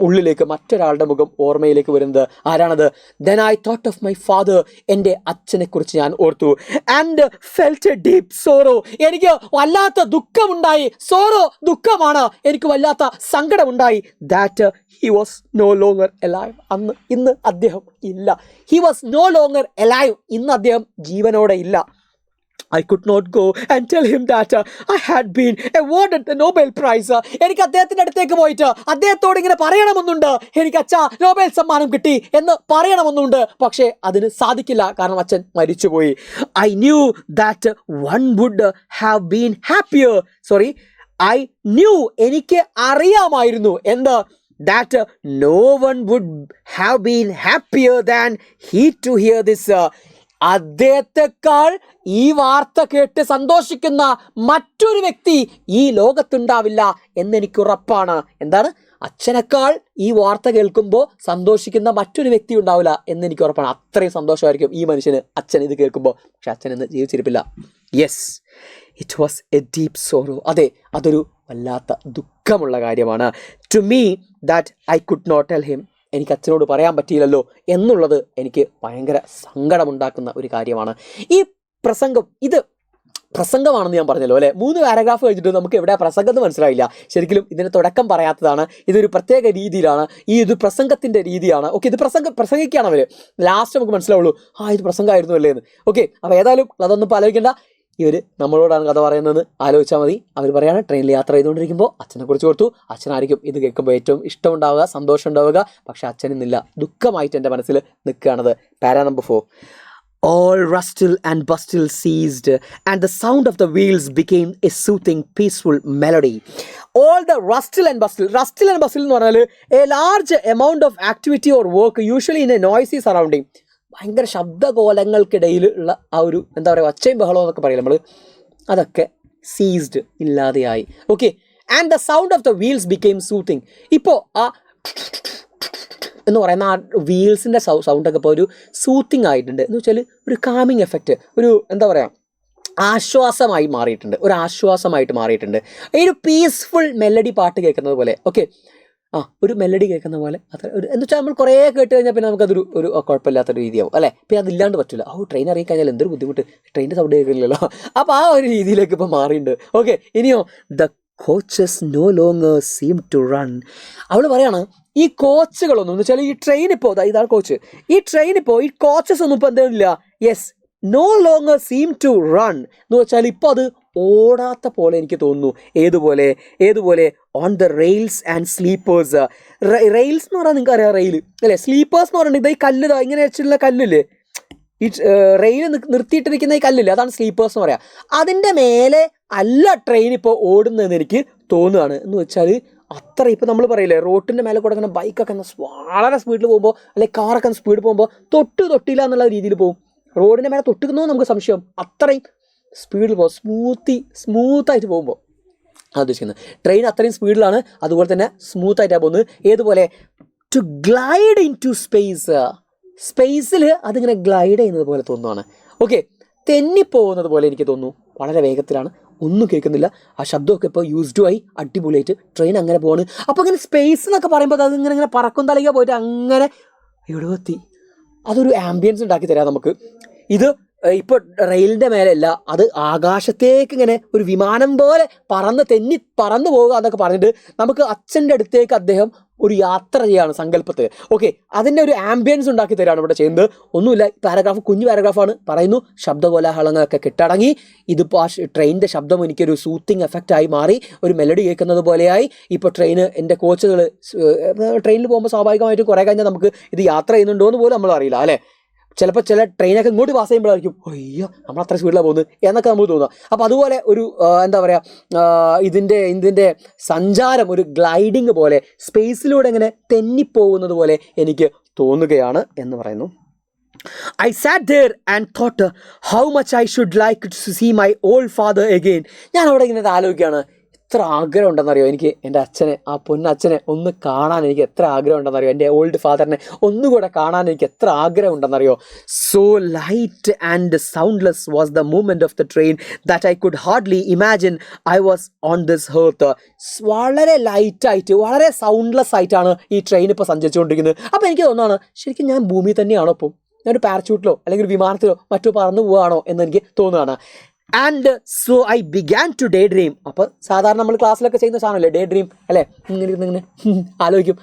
ഉള്ളിലേക്ക് മറ്റൊരാളുടെ മുഖം ഓർമ്മയിലേക്ക് വരുന്നത്. ആരാണത്? Then I thought of my father. എൻ്റെ അച്ഛനെ കുറിച്ച് ഞാൻ ഓർത്തു. And felt a deep sorrow. എനിക്ക് വല്ലാത്ത ദുഃഖമുണ്ടായി. സോറോ ദുഃഖമാണ്, എനിക്ക് വല്ലാത്ത സങ്കടമുണ്ടായി. That he was no longer alive. ഇന്ന് അദ്ദേഹം ഇല്ല. He was no longer alive. ഇന്ന് അദ്ദേഹം ജീവനോടെ ഇല്ല. I could not go and tell him that I had been awarded the Nobel Prize. എനിക്ക് അദ്ദേഹത്തിൻ്റെ അടുത്തേക്ക് പോയിട്ട് അദ്ദേഹത്തോട് ഇങ്ങനെ പറയണമെന്നുണ്ട്, എനിക്ക് അച്ഛാ നോബൽ സമ്മാനം കിട്ടി എന്ന് പറയണമെന്നുണ്ട്. പക്ഷേ അതിന് സാധിക്കില്ല, കാരണം അച്ഛൻ മരിച്ചുപോയി. I knew that one would have been happier. I knew, എനിക്ക് അറിയാമായിരുന്നു എന്ത്? that no one would have been happier than he to hear this. അദ്ദേഹത്തെക്കാൾ ഈ വാർത്ത കേട്ട് സന്തോഷിക്കുന്ന മറ്റൊരു വ്യക്തി ഈ ലോകത്തുണ്ടാവില്ല എന്നെനിക്ക് ഉറപ്പാണ്. എന്താണ്? അച്ഛനേക്കാൾ ഈ വാർത്ത കേൾക്കുമ്പോൾ സന്തോഷിക്കുന്ന മറ്റൊരു വ്യക്തി ഉണ്ടാവില്ല എന്നെനിക്ക് ഉറപ്പാണ്. അത്രയും സന്തോഷമായിരിക്കും ഈ മനുഷ്യന്, അച്ഛൻ ഇത് കേൾക്കുമ്പോൾ. പക്ഷെ അച്ഛൻ ഇന്ന് ജീവിച്ചിരിപ്പില്ല. Yes, it was a deep sorrow. അതെ, അതൊരു വല്ലാത്ത ദുഃഖമുള്ള കാര്യമാണ്. To me that I could not tell him. എനിക്ക് അച്ഛനോട് പറയാൻ പറ്റിയില്ലല്ലോ എന്നുള്ളത് എനിക്ക് ഭയങ്കര സങ്കടമുണ്ടാക്കുന്ന ഒരു കാര്യമാണ്. ഈ പ്രസംഗം, ഇത് പ്രസംഗമാണെന്ന് ഞാൻ പറഞ്ഞല്ലോ, അല്ലേ? 3 പാരഗ്രാഫ് കഴിഞ്ഞിട്ട് നമുക്ക് എവിടെ പ്രസംഗം എന്ന് മനസ്സിലായില്ല. ശരിക്കും ഇതിന് തുടക്കം പറയാത്തതാണ്. ഇതൊരു പ്രത്യേക രീതിയിലാണ്, ഇത് പ്രസംഗത്തിൻ്റെ രീതിയാണ്. ഓക്കെ, ഇത് പ്രസംഗിക്കുകയാണ് അവർ. ലാസ്റ്റ് നമുക്ക് മനസ്സിലാവുള്ളൂ, ഇത് പ്രസംഗമായിരുന്നു അല്ലേ എന്ന്. ഓക്കെ, അപ്പോൾ ഏതായാലും അതൊന്നും ആലോചിക്കേണ്ട. ഇവർ നമ്മളോടാണ് കഥ പറയുന്നത്, ആലോചിച്ചാൽ മതി. അവർ പറയാണ്, ട്രെയിനിൽ യാത്ര ചെയ്തുകൊണ്ടിരിക്കുമ്പോൾ അച്ഛനെക്കുറിച്ച് ഓർത്തു. അച്ഛനായിരിക്കും ഇത് കേൾക്കുമ്പോൾ ഏറ്റവും ഇഷ്ടമുണ്ടാവുക, സന്തോഷം ഉണ്ടാവുക. പക്ഷെ അച്ഛനിന്നില്ല, ദുഃഖമായിട്ട് എൻ്റെ മനസ്സിൽ നിൽക്കുകയാണത്. Para number 4. All rustle and bustle ceased, and the sound of the wheels became a soothing, peaceful melody. All the rustle and bustle എന്ന് പറഞ്ഞാൽ a large amount of activity or work, usually in a noisy surrounding. ഭയങ്കര ശബ്ദകോലങ്ങൾക്കിടയിൽ ഉള്ള ആ ഒരു എന്താ പറയുക, ഒച്ചയും ബഹളവും എന്നൊക്കെ പറയില്ല നമ്മൾ, അതൊക്കെ സീസ്ഡ്, ഇല്ലാതെയായി. Okay, and the sound of the wheels became soothing. ഇപ്പോൾ ആ എന്ന് പറയുന്ന ആ വീൽസിൻ്റെ സൗണ്ടൊക്കെ ഇപ്പോൾ ഒരു സൂത്തിങ് ആയിട്ടുണ്ട്. എന്ന് വെച്ചാൽ ഒരു കാമിങ് എഫക്റ്റ്, ഒരു എന്താ പറയുക, ആശ്വാസമായി മാറിയിട്ടുണ്ട്, ഒരു ആശ്വാസമായിട്ട് മാറിയിട്ടുണ്ട്. ഈ ഒരു പീസ്ഫുൾ മെലഡി പാട്ട് കേൾക്കുന്നത് പോലെ. ഓക്കെ, ഒരു മെലഡി കേൾക്കുന്ന പോലെ. അത്ര ഒരു എന്ന് വെച്ചാൽ നമ്മൾ കുറേ കേട്ട് കഴിഞ്ഞാൽ പിന്നെ നമുക്കതൊരു കുഴപ്പമില്ലാത്തൊരു രീതിയാവും, അല്ലേ? പിന്നെ അതില്ലാണ്ട് പറ്റില്ല. ട്രെയിൻ ഇറങ്ങിക്കഴിഞ്ഞാൽ എന്തൊരു ബുദ്ധിമുട്ട്, ട്രെയിനിൻ്റെ സൗണ്ട് കേൾക്കില്ലല്ലോ. അപ്പോൾ ആ ഒരു രീതിയിലേക്ക് ഇപ്പോൾ മാറിയിട്ടുണ്ട്. ഓക്കെ, ഇനിയോ the coaches no longer seem to run. അവൾ പറയാണ്, ഈ കോച്ചുകളൊന്നും എന്ന് വെച്ചാൽ ഈ ട്രെയിൻ ഇപ്പോൾ ഇതാണ് കോച്ച്, ഈ ട്രെയിൻ ഇപ്പോൾ ഈ കോച്ചസ് ഒന്നും ഇപ്പോൾ എന്തെങ്കില്ല. Yes, no longer seem to run എന്ന് വെച്ചാൽ ഇപ്പോൾ അത് ഓടാത്ത പോലെ എനിക്ക് തോന്നുന്നു. ഏതുപോലെ on the rails and sleepers. Rails എന്ന് പറഞ്ഞാൽ നിങ്ങൾക്ക് അറിയാം, റെയിൽ അല്ലേ? സ്ലീപ്പേഴ്സ് എന്ന് പറഞ്ഞിട്ട് ഈ കല്ല്, ഇങ്ങനെ വെച്ചിട്ടുള്ള കല്ലില്ലേ, ഈ റെയിൽ നിർത്തിയിട്ടിരിക്കുന്ന ഈ കല്ലില്ലേ, അതാണ് സ്ലീപ്പേഴ്സ് എന്ന് പറയാം. അതിൻ്റെ മേലെ അല്ല ട്രെയിൻ ഇപ്പോൾ ഓടുന്നതെന്ന് എനിക്ക് തോന്നുകയാണ്. എന്ന് വെച്ചാൽ അത്ര ഇപ്പം നമ്മൾ പറയില്ലേ റോട്ടിൻ്റെ മേലെ കൂടെ ഇങ്ങനെ ബൈക്കൊക്കെ വളരെ സ്പീഡിൽ പോകുമ്പോൾ അല്ലെങ്കിൽ കാറൊക്കെ സ്പീഡ് പോകുമ്പോൾ തൊട്ടില്ല എന്നുള്ള രീതിയിൽ പോകും. റോഡിൻ്റെ മേലെ തൊട്ടിരുന്നോ നമുക്ക് സംശയം, അത്രയും സ്പീഡിൽ പോകും, സ്മൂത്തായിട്ട് പോകുമ്പോൾ ഉദ്ദേശിക്കുന്നത്. ട്രെയിൻ അത്രയും സ്പീഡിലാണ്, അതുപോലെ തന്നെ സ്മൂത്തായിട്ടാണ് പോകുന്നത്. ഏതുപോലെ ടു ഗ്ലൈഡ് ഇൻ ടു സ്പേസിൽ അതിങ്ങനെ ഗ്ലൈഡ് ചെയ്യുന്നത് പോലെ തോന്നുവാണ്. ഓക്കെ, തെന്നിപ്പോകുന്നത് പോലെ എനിക്ക് തോന്നുന്നു. വളരെ വേഗത്തിലാണ്, ഒന്നും കേൾക്കുന്നില്ല. ആ ശബ്ദമൊക്കെ ഇപ്പോൾ യൂസ്ഡ് ആയി, അടിപൊളിയായിട്ട് ട്രെയിൻ അങ്ങനെ പോവാണ്. അപ്പോൾ ഇങ്ങനെ സ്പേസ് എന്നൊക്കെ പറയുമ്പോൾ അതിങ്ങനെ പറക്കും തലയ്ക്ക് പോയിട്ട് അങ്ങനെ ഇവിടെ എത്തി. അതൊരു ആംബിയൻസ് ഉണ്ടാക്കി തരാം നമുക്ക്. ഇത് ഇപ്പോൾ റെയിലിൻ്റെ മേലെയല്ല, അത് ആകാശത്തേക്ക് ഇങ്ങനെ ഒരു വിമാനം പോലെ പറന്ന് പോവുക എന്നൊക്കെ പറഞ്ഞിട്ട് നമുക്ക് അച്ഛൻ്റെ അടുത്തേക്ക് അദ്ദേഹം ഒരു യാത്ര ചെയ്യാണ് സങ്കല്പത്തിൽ. ഓക്കെ, അതിൻ്റെ ഒരു ആംബിയൻസ് ഉണ്ടാക്കി തരാണ് ഇവിടെ ചെയ്യുന്നത്. ഒന്നുമില്ല, പാരഗ്രാഫ് കുഞ്ഞു പാരഗ്രാഫാണ്. പറയുന്നു ശബ്ദകോലാഹലങ്ങളൊക്കെ കെട്ടടങ്ങി. ഇതിപ്പോൾ ആ ട്രെയിനിൻ്റെ ശബ്ദം എനിക്കൊരു സൂത്തിങ് എഫക്റ്റായി മാറി, ഒരു മെലഡി കേൾക്കുന്നത് പോലെയായി. ഇപ്പോൾ എൻ്റെ കോച്ചുകൾ ട്രെയിനിൽ പോകുമ്പോൾ സ്വാഭാവികമായിട്ടും കുറേ കഴിഞ്ഞാൽ നമുക്ക് ഇത് യാത്ര ചെയ്യുന്നുണ്ടോ എന്ന് പോലും നമ്മൾ അറിയില്ല അല്ലേ. ചിലപ്പോൾ ചില ട്രെയിനൊക്കെ ഇങ്ങോട്ട് പാസ് ചെയ്യുമ്പോഴായിരിക്കും അയ്യോ നമ്മൾ അത്ര സ്പീഡിലാണ് പോകുന്നത് എന്നൊക്കെ നമുക്ക് തോന്നുക. അപ്പോൾ അതുപോലെ ഒരു എന്താ പറയുക, ഇതിൻ്റെ സഞ്ചാരം ഒരു ഗ്ലൈഡിങ് പോലെ സ്പേസിലൂടെ ഇങ്ങനെ തെന്നിപ്പോകുന്നത് പോലെ എനിക്ക് തോന്നുകയാണ് എന്ന് പറയുന്നു. I sat there and thought how much I should like to see my old father again. ഞാൻ അവിടെ ഇങ്ങനെ ആലോചിക്കുകയാണ്, എത്ര ആഗ്രഹം ഉണ്ടെന്നറിയോ എനിക്ക് എൻ്റെ അച്ഛനെ, ആ പൊന്നച്ഛനെ ഒന്ന് കാണാൻ എനിക്ക് എത്ര ആഗ്രഹം ഉണ്ടെന്നറിയോ. എൻ്റെ ഓൾഡ് ഫാദറിനെ ഒന്നുകൂടെ കാണാൻ എനിക്ക് എത്ര ആഗ്രഹം ഉണ്ടെന്നറിയോ. So light and soundless was the movement of the train that I could hardly imagine I was on this hearth. വളരെ ലൈറ്റായിട്ട് വളരെ സൗണ്ട്ലെസ് ആയിട്ടാണ് ഈ ട്രെയിൻ ഇപ്പോൾ സഞ്ചരിച്ചുകൊണ്ടിരിക്കുന്നത്. അപ്പോൾ എനിക്ക് തോന്നുകയാണ് ശരിക്കും ഞാൻ ഭൂമിയിൽ തന്നെയാണോ ഇപ്പോൾ, ഞാനൊരു പാരച്യൂട്ടിലോ അല്ലെങ്കിൽ വിമാനത്തിലോ മറ്റോ പറന്നു പോവുകയാണോ എന്നെനിക്ക് തോന്നുകയാണ്. And so I began to daydream. അപ്പോൾ സാധാരണ നമ്മൾ ക്ലാസ്സിലൊക്കെ ചെയ്യുന്ന സാധനമല്ലേ ഡേ ഡ്രീം അല്ലേ, ഇങ്ങനെ ആലോചിക്കും,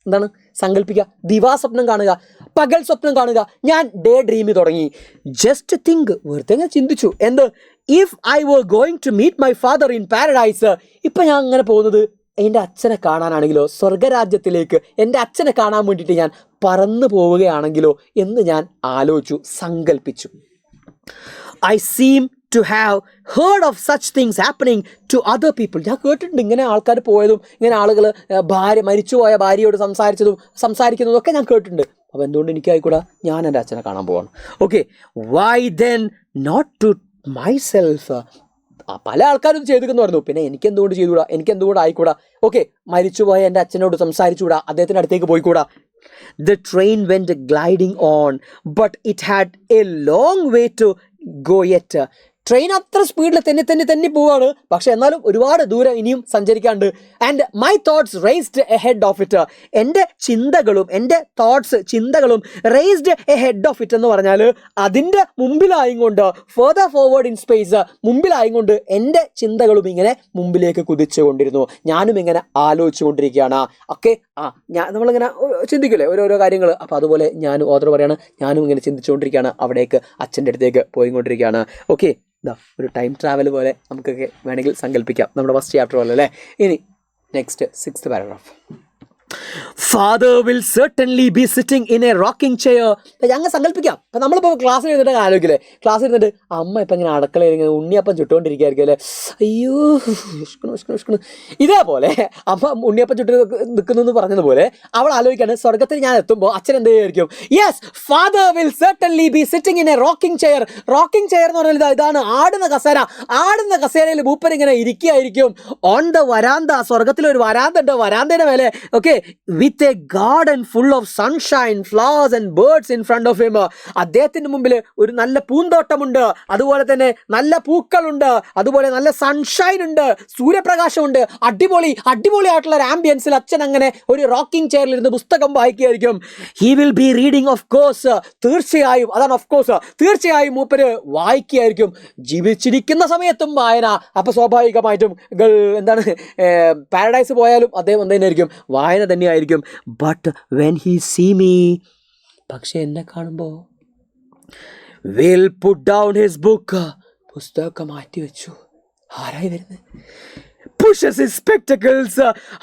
എന്താണ് സങ്കല്പിക്കുക, ദിവാസ്വപ്നം കാണുക, പകൽ സ്വപ്നം കാണുക. ഞാൻ ഡേ ഡ്രീം തുടങ്ങി. ജസ്റ്റ് തിങ്ക്, വെറുതെ ഞാൻ ചിന്തിച്ചു, എന്ത്, if I were going to meet my father in paradise. ഇപ്പം ഞാൻ അങ്ങനെ പോകുന്നത് എൻ്റെ അച്ഛനെ കാണാനാണെങ്കിലോ, സ്വർഗരാജ്യത്തിലേക്ക് എൻ്റെ അച്ഛനെ കാണാൻ വേണ്ടിയിട്ട് ഞാൻ പറന്നു പോവുകയാണെങ്കിലോ എന്ന് ഞാൻ ആലോചിച്ചു, സങ്കല്പിച്ചു. I seem to have heard of such things happening to other people. ഞാൻ കേട്ടിട്ടുണ്ട് ഇങ്ങനെ ആൾക്കാർ പോയതും ഇങ്ങനെ ആളുകൾ മരിച്ചുപോയ ഭാര്യയോട് സംസാരിക്കുന്നതും ഒക്കെ ഞാൻ കേട്ടിട്ടുണ്ട്. അപ്പോൾ എന്തുകൊണ്ട് എനിക്കായിക്കൂടാ, ഞാൻ എൻ്റെ അച്ഛനെ കാണാൻ പോവാണ്. Okay, why then not to myself? പല ആൾക്കാരും ചെയ്തിരിക്കുന്നു പറഞ്ഞു, പിന്നെ എനിക്കെന്തുകൊണ്ട് ചെയ്തുകൂടാ, എനിക്കെന്തുകൊണ്ട് ആയിക്കൂടാ. ഓക്കെ, മരിച്ചുപോയ എൻ്റെ അച്ഛനോട് സംസാരിച്ചുകൂടാ, അദ്ദേഹത്തിൻ്റെ അടുത്തേക്ക് പോയിക്കൂടാ. The train went gliding on, but it had a long way to go yet. Train അത്ര സ്പീഡിൽ തെന്നി പോവാണ്, പക്ഷെ എന്നാലും ഒരുപാട് ദൂരം ഇനിയും സഞ്ചരിക്കാണ്ട്. And my thoughts raced ahead of it. എൻ്റെ ചിന്തകളും raced ahead of it എന്ന് പറഞ്ഞാൽ അതിൻ്റെ മുമ്പിലായിക്കൊണ്ട്, ഫർദർ ഫോർവേഡ് ഇൻ സ്പേസ്, മുമ്പിലായിക്കൊണ്ട് എൻ്റെ ചിന്തകളും ഇങ്ങനെ മുമ്പിലേക്ക് കുതിച്ചു കൊണ്ടിരുന്നു. ഞാനും ഇങ്ങനെ ആലോചിച്ചു കൊണ്ടിരിക്കുകയാണ്. ഓക്കെ, നമ്മളിങ്ങനെ ചിന്തിക്കില്ലേ ഓരോരോ കാര്യങ്ങൾ. അപ്പോൾ അതുപോലെ ഓതർ പറയാണ്, ഞാനും ഇങ്ങനെ ചിന്തിച്ചുകൊണ്ടിരിക്കുകയാണ്, അവിടേക്ക് അച്ഛൻ്റെ അടുത്തേക്ക് പോയിക്കൊണ്ടിരിക്കുകയാണ്. ഓക്കെ, ഒരു ടൈം ട്രാവൽ പോലെ നമുക്കൊക്കെ വേണമെങ്കിൽ സങ്കല്പിക്കാം, നമ്മുടെ ഫസ്റ്റ് ചാപ്റ്റർ പോലെ അല്ലേ. ഇനി next 6th paragraph. Father will certainly be sitting in a rocking chair. ഞങ്ങൾ സങ്കല്പിക്കാം, ഇപ്പം നമ്മളിപ്പോൾ ക്ലാസ്സിൽ ഇരുന്നിട്ട് ആലോചിക്കില്ലേ, ക്ലാസ്സിൽ ഇരുന്നിട്ട് അമ്മ ഇപ്പം ഇങ്ങനെ അടുക്കളയിൽ ഇങ്ങനെ ഉണ്ണിയപ്പം ചുട്ടുകൊണ്ടിരിക്കുകയായിരിക്കും അല്ലേ, അയ്യോ വിഷ്ണു. ഇതേപോലെ അമ്മ ഉണ്ണിയപ്പം ചുട്ട് നിൽക്കുന്നു എന്ന് പറഞ്ഞതുപോലെ അവൾ ആലോചിക്കാണ്, സ്വർഗത്തിൽ ഞാൻ എത്തുമ്പോൾ അച്ഛൻ എന്ത് ചെയ്യുമായിരിക്കും. Yes, father will certainly be sitting in a rocking chair. Rocking chair എന്ന് പറഞ്ഞാൽ ഇതാണ്, ആടുന്ന കസേരയിൽ മൂപ്പൻ ഇങ്ങനെ ഇരിക്കുകയായിരിക്കും. ഓൺ ദ വരാന്ത, സ്വർഗത്തിലൊരു വരാന്ത ഉണ്ട്, വരാന്തയുടെ മേലെ. Okay, with a garden full of sunshine, flowers and birds in front of him. അദ്ദേഹത്തിൻ്റെ മുമ്പിൽ ഒരു നല്ല പൂന്തോട്ടമുണ്ട്, അതുപോലെ തന്നെ നല്ല പൂക്കളുണ്ട്, അതുപോലെ നല്ല സൺഷൈൻ ഉണ്ട്, സൂര്യപ്രകാശമുണ്ട്. അടിപൊളിയായിട്ടുള്ള ഒരു ആംബിയൻസിൽ അച്ഛൻ അങ്ങനെ ഒരു റോക്കിംഗ് ചെയറിലിരുന്ന് പുസ്തകം വായിക്കുകയായിരിക്കും. He will be reading, of course, തീർച്ചയായും, അതാണ് ഓഫ് കോഴ്സ്, തീർച്ചയായും മൂപ്പര് വായിക്കുകയായിരിക്കും. ജീവിച്ചിരിക്കുന്ന സമയത്തും വായന. അപ്പോൾ സ്വാഭാവികമായിട്ടും പാരഡൈസ് പോയാലും അദ്ദേഹം എന്തായിരിക്കും, വായന തന്നെയായിരിക്കും. But when he see me, പക്ഷെ എന്നെ കാണുമ്പോൾ, will put down his book, പുസ്തകമൊക്കെ മാറ്റി വെച്ചു. ആരായി വരുന്നത്? pushes his spectacles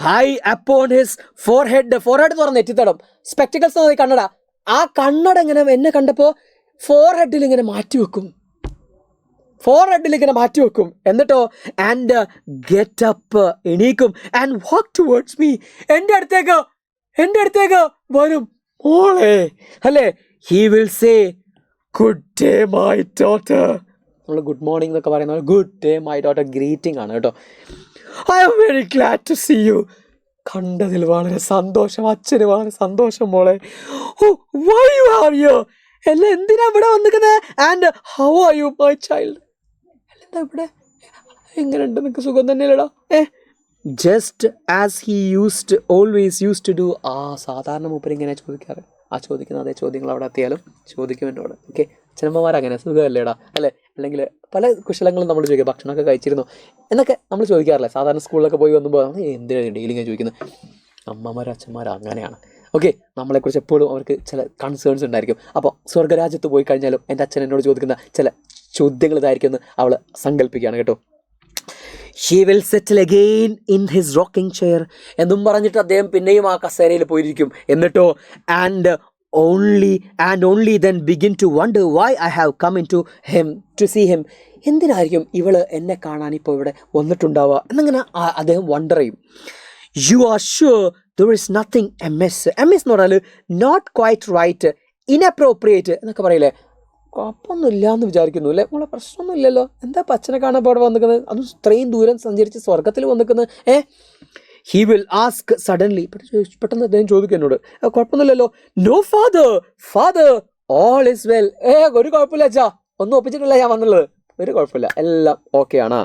high upon his forehead. Forehead എന്ന് പറഞ്ഞ നെറ്റിത്തടം, സ്പെക്ടക്കിൾസ് എന്ന് കണ്ണട. ആ കണ്ണട ഇങ്ങനെ എന്നെ കണ്ടപ്പോൾ ഫോർഹെഡിൽ ഇങ്ങനെ മാറ്റി വെക്കും. ഫോർഹെഡിൽ ഇങ്ങനെ മാറ്റി വെക്കും. എന്നിട്ടോ ആൻഡ് ഗെറ്റ് അപ്പ്, എണീക്കും. ആൻഡ് വാക്ക് ടുവേർഡ്സ് മീ, എൻ്റെ അടുത്തേക്ക് വരും. മോളെ അല്ലേ, he will say good day my daughter. നമ്മൾ ഗുഡ് മോർണിംഗ് എന്നൊക്കെ പറയുന്നത് good day my daughter greeting ആണ് കേട്ടോ. I am very glad to see you. കണ്ടതിൽ വളരെ സന്തോഷം, അച്ഛന് വളരെ സന്തോഷം മോളെ. Oh why you are here, എല്ലാം എന്തിനാ ഇവിടെ വന്നിരിക്കുന്നത്? And how are you my child, എന്താ ഇവിടെ, എങ്ങനെയുണ്ട്, നിനക്ക് സുഖം തന്നെയല്ലടാ? Just as he always used to do. സാധാരണ മൂപ്പർ ഇങ്ങനെ ചോദിക്കാറ്. ആ ചോദിക്കുന്ന അതേ ചോദ്യങ്ങൾ അവിടെ എത്തിയാലും ചോദിക്കും എന്നോട്. ഓക്കെ, അച്ഛനമ്മമാരങ്ങനെ സുഖമല്ലേടാ അല്ലേ, അല്ലെങ്കിൽ പല കുശലങ്ങളും നമ്മൾ ചോദിക്കുക, ഭക്ഷണമൊക്കെ കഴിച്ചിരുന്നു എന്നൊക്കെ നമ്മൾ ചോദിക്കാറില്ലേ സാധാരണ സ്കൂളിലൊക്കെ പോയി വന്നുമ്പോൾ. എന്തിനാണ് ഡെയിലി ഇങ്ങനെ ചോദിക്കുന്നത്? അമ്മമാരും അച്ഛന്മാരും അങ്ങനെയാണ്. ഓക്കെ, നമ്മളെക്കുറിച്ച് എപ്പോഴും അവർക്ക് ചില കൺസേൺസ് ഉണ്ടായിരിക്കും. അപ്പോൾ സ്വർഗ്ഗരാജ്യത്ത് പോയി കഴിഞ്ഞാലും എൻ്റെ അച്ഛൻ എന്നോട് ചോദിക്കുന്ന ചില ചോദ്യങ്ങൾ ഇതായിരിക്കും എന്ന് അവൾ സങ്കല്പിക്കുകയാണ് കേട്ടോ. He will settle again in his rocking chair എന്നും പറഞ്ഞിട്ട് അദ്ദേഹം പിന്നെയും ആ കസേരയിൽ പോയിരിക്കും. എന്നിട്ടോ and only then begin to wonder why I have come into him to see him. എന്തിനായിരിക്കും ഇവള് എന്നെ കാണാൻ ഇപ്പോൾ ഇവിടെ വന്നിട്ടുണ്ടാവുക എന്നിങ്ങനെ അദ്ദേഹം വണ്ടർ ചെയ്യും. You are sure there is nothing amiss എന്ന് പറഞ്ഞാൽ നോട്ട് ക്വൈറ്റ് റൈറ്റ്, ഇൻഅപ്രോപ്രിയേറ്റ് എന്നൊക്കെ പറയില്ലേ. കുഴപ്പമൊന്നുമില്ല എന്ന് വിചാരിക്കുന്നു അല്ലേ മോളെ, പ്രശ്നമൊന്നുമില്ലല്ലോ. എന്താ അച്ഛനെ കാണാൻ ഇപ്പോൾ അവിടെ വന്നിക്കുന്നത്, അതും ഇത്രയും ദൂരം സഞ്ചരിച്ച് സ്വർഗത്തിൽ വന്നിക്കുന്നത്? ഹി വിൽ ആസ്ക് സഡൻലി, പെട്ടെന്ന് അദ്ദേഹം ചോദിക്കും എന്നോട്, കുഴപ്പമൊന്നുമില്ലല്ലോ. No father all is well. ഒരു കുഴപ്പമില്ല അച്ഛാ, ഒന്നും ഒപ്പിച്ചിട്ടില്ല ഞാൻ വന്നുള്ളത്, ഒരു കുഴപ്പമില്ല, എല്ലാം ഓക്കെ ആണ്.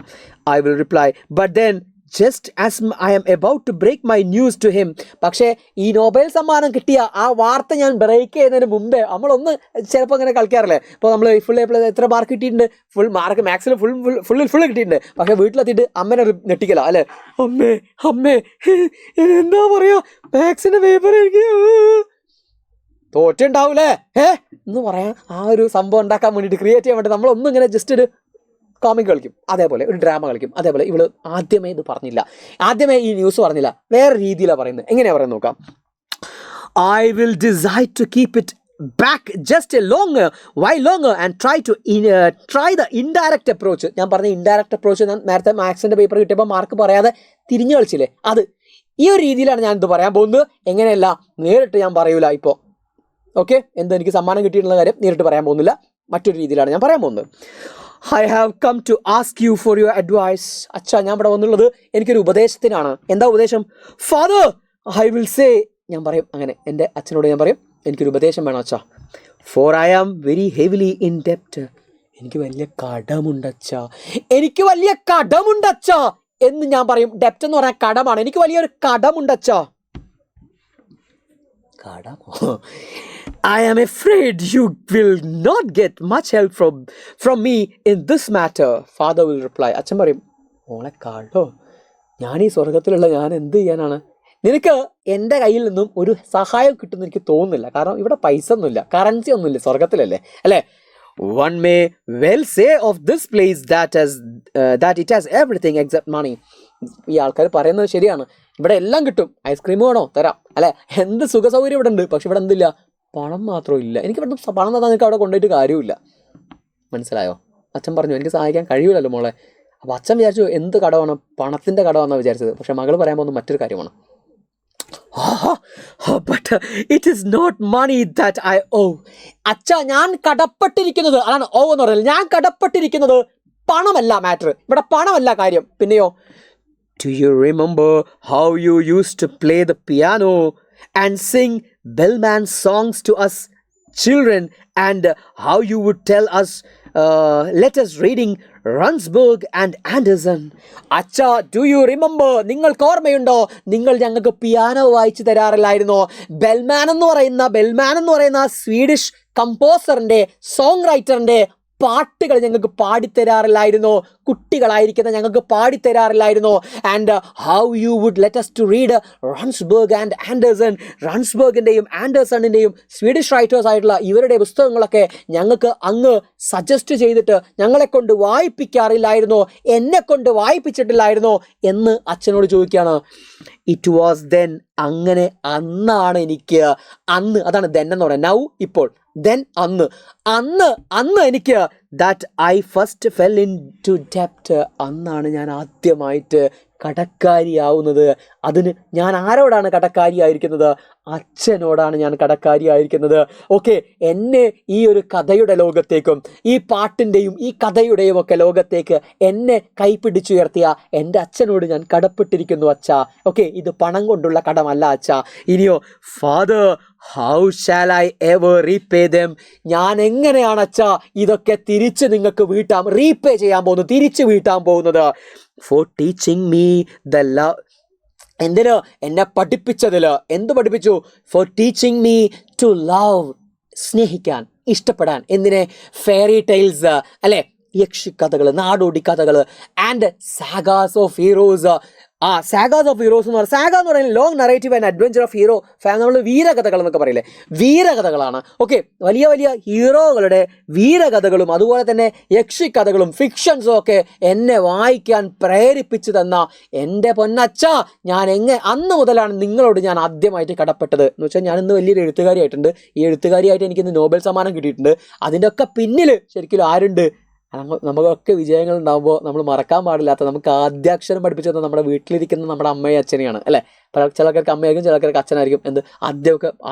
I will reply but then just as I am about to break my news to him. പക്ഷേ ഈ നൊബേൽ സമ്മാനം കിട്ടിയ ആ വാർത്ത ഞാൻ ബ്രേക്ക് ചെയ്യുന്നതിന് മുമ്പേ നമ്മളൊന്ന് ചിലപ്പോൾ അങ്ങനെ കളിക്കാറില്ലേ. ഇപ്പോൾ നമ്മൾ ഫുൾ എ പ്ലസ് എത്ര മാർക്ക് കിട്ടിയിട്ടുണ്ട്, ഫുൾ മാർക്ക് മാത്സിൽ ഫുൾ കിട്ടിയിട്ടുണ്ട്. പക്ഷേ വീട്ടിലെത്തിയിട്ട് അമ്മേനെ ഞെട്ടിക്കല അല്ലേ, അമ്മേ എന്താ പറയുക, മാത്സിൻ്റെ പേപ്പർ എനിക്ക് തോറ്റുണ്ടാവൂലേ എന്ന് പറയാൻ ആ ഒരു സംഭവം ഉണ്ടാക്കാൻ വേണ്ടിയിട്ട് ക്രിയേറ്റ് ചെയ്യാൻ വേണ്ടി നമ്മളൊന്നും ഇങ്ങനെ ജസ്റ്റ് ഒരു കോമിക് കളിക്കും, അതേപോലെ ഒരു ഡ്രാമ കളിക്കും. അതേപോലെ ഇവള് ആദ്യമേ ഇത് പറഞ്ഞില്ല, ആദ്യമേ ഈ ന്യൂസ് പറഞ്ഞില്ല, വേറെ രീതിയിലാണ് പറയുന്നത്. എങ്ങനെയാണ് പറയുന്നത് നോക്കാം. I will decide to keep it back just a longer and try the indirect approach. ഞാൻ പറഞ്ഞ ഇൻഡയറക്റ്റ് അപ്രോച്ച് ഞാൻ നേരത്തെ മാത്സിൻ്റെ പേപ്പർ കിട്ടിയപ്പോൾ മാർക്ക് പറയാതെ തിരിഞ്ഞു കളിച്ചില്ലേ, അത് ഈ ഒരു രീതിയിലാണ് ഞാൻ ഇത് പറയാൻ പോകുന്നത്. എങ്ങനെയല്ല, നേരിട്ട് ഞാൻ പറയൂല ഇപ്പോൾ. ഓക്കെ, എന്താ എനിക്ക് സമ്മാനം കിട്ടിയിട്ടുള്ള കാര്യം നേരിട്ട് പറയാൻ പോകുന്നില്ല, മറ്റൊരു രീതിയിലാണ് ഞാൻ പറയാൻ പോകുന്നത്. I have come to ask you for your advice. അച്ഛാ, ഞാൻ ഇവിടെ വന്നുള്ളത് എനിക്കൊരു ഉപദേശത്തിനാണ്. എന്താ ഉപദേശം? ഫാദർ ഐ വിൽ സേ, ഞാൻ പറയും അങ്ങനെ എൻ്റെ അച്ഛനോട് ഞാൻ പറയും എനിക്കൊരു ഉപദേശം വേണം അച്ഛാ. For I am very heavily in ഡെപ്റ്റ്. എനിക്ക് വലിയ കടമുണ്ടച്ചാ എന്ന് ഞാൻ പറയും. ഡെപ്റ്റ് എന്ന് പറഞ്ഞാൽ കടമാണ്. എനിക്ക് വലിയൊരു കടമുണ്ടച്ചാ. കടമോ? I am afraid you will not get much help from me in this matter. Father will reply. അച്ഛൻ പറയും, മോളെ കാട്ടോ, ഞാൻ ഈ സ്വർഗത്തിലുള്ള ഞാൻ എന്ത് ചെയ്യാനാണ്, നിനക്ക് എൻ്റെ കയ്യിൽ നിന്നും ഒരു സഹായം കിട്ടുമെന്ന് എനിക്ക് തോന്നുന്നില്ല. കാരണം ഇവിടെ പൈസ ഒന്നുമില്ല, കറൻസി ഒന്നുമില്ല, സ്വർഗത്തിലല്ലേ അല്ലേ. One may well say of this place that it has everything except money. ഈ ആൾക്കാർ പറയുന്നത് ശരിയാണ്, ഇവിടെ എല്ലാം കിട്ടും, ഐസ്ക്രീം വേണോ തരാം അല്ലേ, എന്ത് സുഖ സൗകര്യം ഇവിടെ ഉണ്ട്, പക്ഷെ ഇവിടെ എന്തില്ല, പണം മാത്രം ഇല്ല. എനിക്ക് ഇവിടെ പണം തന്നാൽ നിങ്ങൾക്ക് അവിടെ കൊണ്ടുപോയിട്ട് കാര്യമില്ല. മനസ്സിലായോ? അച്ഛൻ പറഞ്ഞു എനിക്ക് സഹായിക്കാൻ കഴിയില്ലല്ലോ മോളെ. അപ്പോൾ അച്ഛൻ വിചാരിച്ചു എന്ത് കടമാണ്, പണത്തിൻ്റെ കടമാണെന്നാണ് വിചാരിച്ചത്. പക്ഷേ മകൾ പറയാൻ പോകുന്ന മറ്റൊരു കാര്യമാണ്. But it is not money that I owe. അച്ഛാ, ഞാൻ കടപ്പെട്ടിരിക്കുന്നത്, അതാണ് ഓ എന്ന് പറഞ്ഞാൽ, ഞാൻ കടപ്പെട്ടിരിക്കുന്നത് പണമല്ല മാറ്റർ, ഇവിടെ പണമല്ല കാര്യം. പിന്നെയോ, do you remember how you used to play the piano and sing bellman songs to us children, and how you would tell us letters reading Runsburg and Anderson? അച്ഛാ, ഡു യു റിമെമ്പർ, നിങ്ങൾക്ക് ഓർമ്മയുണ്ടോ, നിങ്ങൾ ഞങ്ങൾക്ക് piano വായിച്ചു തരാറില്ലായിരുന്നോ? Bellman എന്ന് പറയുന്ന Swedish കമ്പോസറിൻ്റെ song റൈറ്ററിൻ്റെ പാട്ടുകൾ ഞങ്ങൾക്ക് പാടിത്തരാറില്ലായിരുന്നോ? കുട്ടികളായിരിക്കുന്ന ഞങ്ങൾക്ക് പാടിത്തരാറില്ലായിരുന്നോ? And how you would let us to read Runeberg and Andersen. റൺസ്ബർഗിൻ്റെയും ആൻഡേഴ്സണിൻ്റെയും സ്വീഡിഷ് റൈറ്റേഴ്സ് ആയിട്ടുള്ള ഇവരുടെ പുസ്തകങ്ങളൊക്കെ ഞങ്ങൾക്ക് അങ്ങ് സജസ്റ്റ് ചെയ്തിട്ട് ഞങ്ങളെ കൊണ്ട് വായിപ്പിക്കാറില്ലായിരുന്നോ? എന്നെ കൊണ്ട് വായിപ്പിച്ചിട്ടില്ലായിരുന്നോ എന്ന് അച്ഛനോട് ചോദിക്കുകയാണ്. ഇറ്റ് വാസ് ദെൻ, അങ്ങനെ അന്നാണ് എനിക്ക്, അന്ന് അതാണ് ദെൻ എന്ന് പറയുന്നത്, നൗ ഇപ്പോൾ, ദെൻ അന്ന് എനിക്ക് that I first fell into ഡെപ്റ്റ്. അന്നാണ് ഞാൻ ആദ്യമായിട്ട് കടക്കാരിയാവുന്നത്. അതിന് ഞാൻ ആരോടാണ് കടക്കാരിയായിരിക്കുന്നത്? അച്ഛനോടാണ് ഞാൻ കടക്കാരിയായിരിക്കുന്നത്. ഓക്കെ, എന്നെ ഈ ഒരു കഥയുടെ ലോകത്തേക്കും ഈ പാട്ടിൻ്റെയും ഈ കഥയുടെയും ഒക്കെ ലോകത്തേക്ക് എന്നെ കൈപ്പിടിച്ചുയർത്തിയ എൻ്റെ അച്ഛനോട് ഞാൻ കടപ്പെട്ടിരിക്കുന്നു അച്ഛാ. ഓക്കെ, ഇത് പണം കൊണ്ടുള്ള കടമല്ല അച്ഛാ. ഇനിയോ, father how shall I ever repay dum. ഞാൻ എങ്ങനെയാണ് അച്ഛാ ഇതൊക്കെ തിരിച്ച് നിങ്ങൾക്ക് റീപേ ചെയ്യാൻ പോകുന്നത്, തിരിച്ച് വീട്ടാൻ പോകുന്നത്? For teaching me the love. എന്തിന്? എന്നെ പഠിപ്പിച്ചതിൽ. എന്ത് പഠിപ്പിച്ചു? For teaching me to love, സ്നേഹിക്കാൻ, ഇഷ്ടപ്പെടാൻ. എന്തിനെ? ഫെയറി ടൈൽസ്, അല്ലെ, യക്ഷിക്കഥകൾ, നാടോടി കഥകൾ, and sagas of heroes. Sagas of heroes എന്ന് പറഞ്ഞാൽ, സാഗ എന്ന് പറയുന്നത് long narrative and adventure of hero. നമ്മൾ വീരകഥകൾ എന്നൊക്കെ പറയില്ലേ, വീരകഥകളാണ്. ഓക്കെ, വലിയ വലിയ ഹീറോകളുടെ വീരകഥകളും അതുപോലെ തന്നെ യക്ഷിക്കഥകളും ഫിക്ഷൻസും ഒക്കെ എന്നെ വായിക്കാൻ പ്രേരിപ്പിച്ചു തന്ന എൻ്റെ പൊന്നച്ഛ, അന്ന് മുതലാണ് നിങ്ങളോട് ഞാൻ ആദ്യമായിട്ട് കടപ്പെട്ടത്. എന്ന് വെച്ചാൽ ഞാൻ ഇന്ന് വലിയൊരു എഴുത്തുകാരിയായിട്ടുണ്ട്. ഈ എഴുത്തുകാരിയായിട്ട് എനിക്കിന്ന് നോബൽ സമ്മാനം കിട്ടിയിട്ടുണ്ട്. അതിൻ്റെ ഒക്കെ പിന്നിൽ ശരിക്കും ആരുണ്ട്? നമുക്കൊക്കെ വിജയങ്ങൾ ഉണ്ടാകുമ്പോൾ നമ്മൾ മറക്കാൻ പാടില്ലാത്ത, നമുക്ക് ആദ്യാക്ഷരം പഠിപ്പിച്ചു തന്ന നമ്മുടെ വീട്ടിലിരിക്കുന്ന നമ്മുടെ അമ്മയും അച്ഛനെയാണ്, അല്ലേ? ചിലർക്ക് അമ്മയായിരിക്കും, ചിലർക്ക് അച്ഛനായിരിക്കും.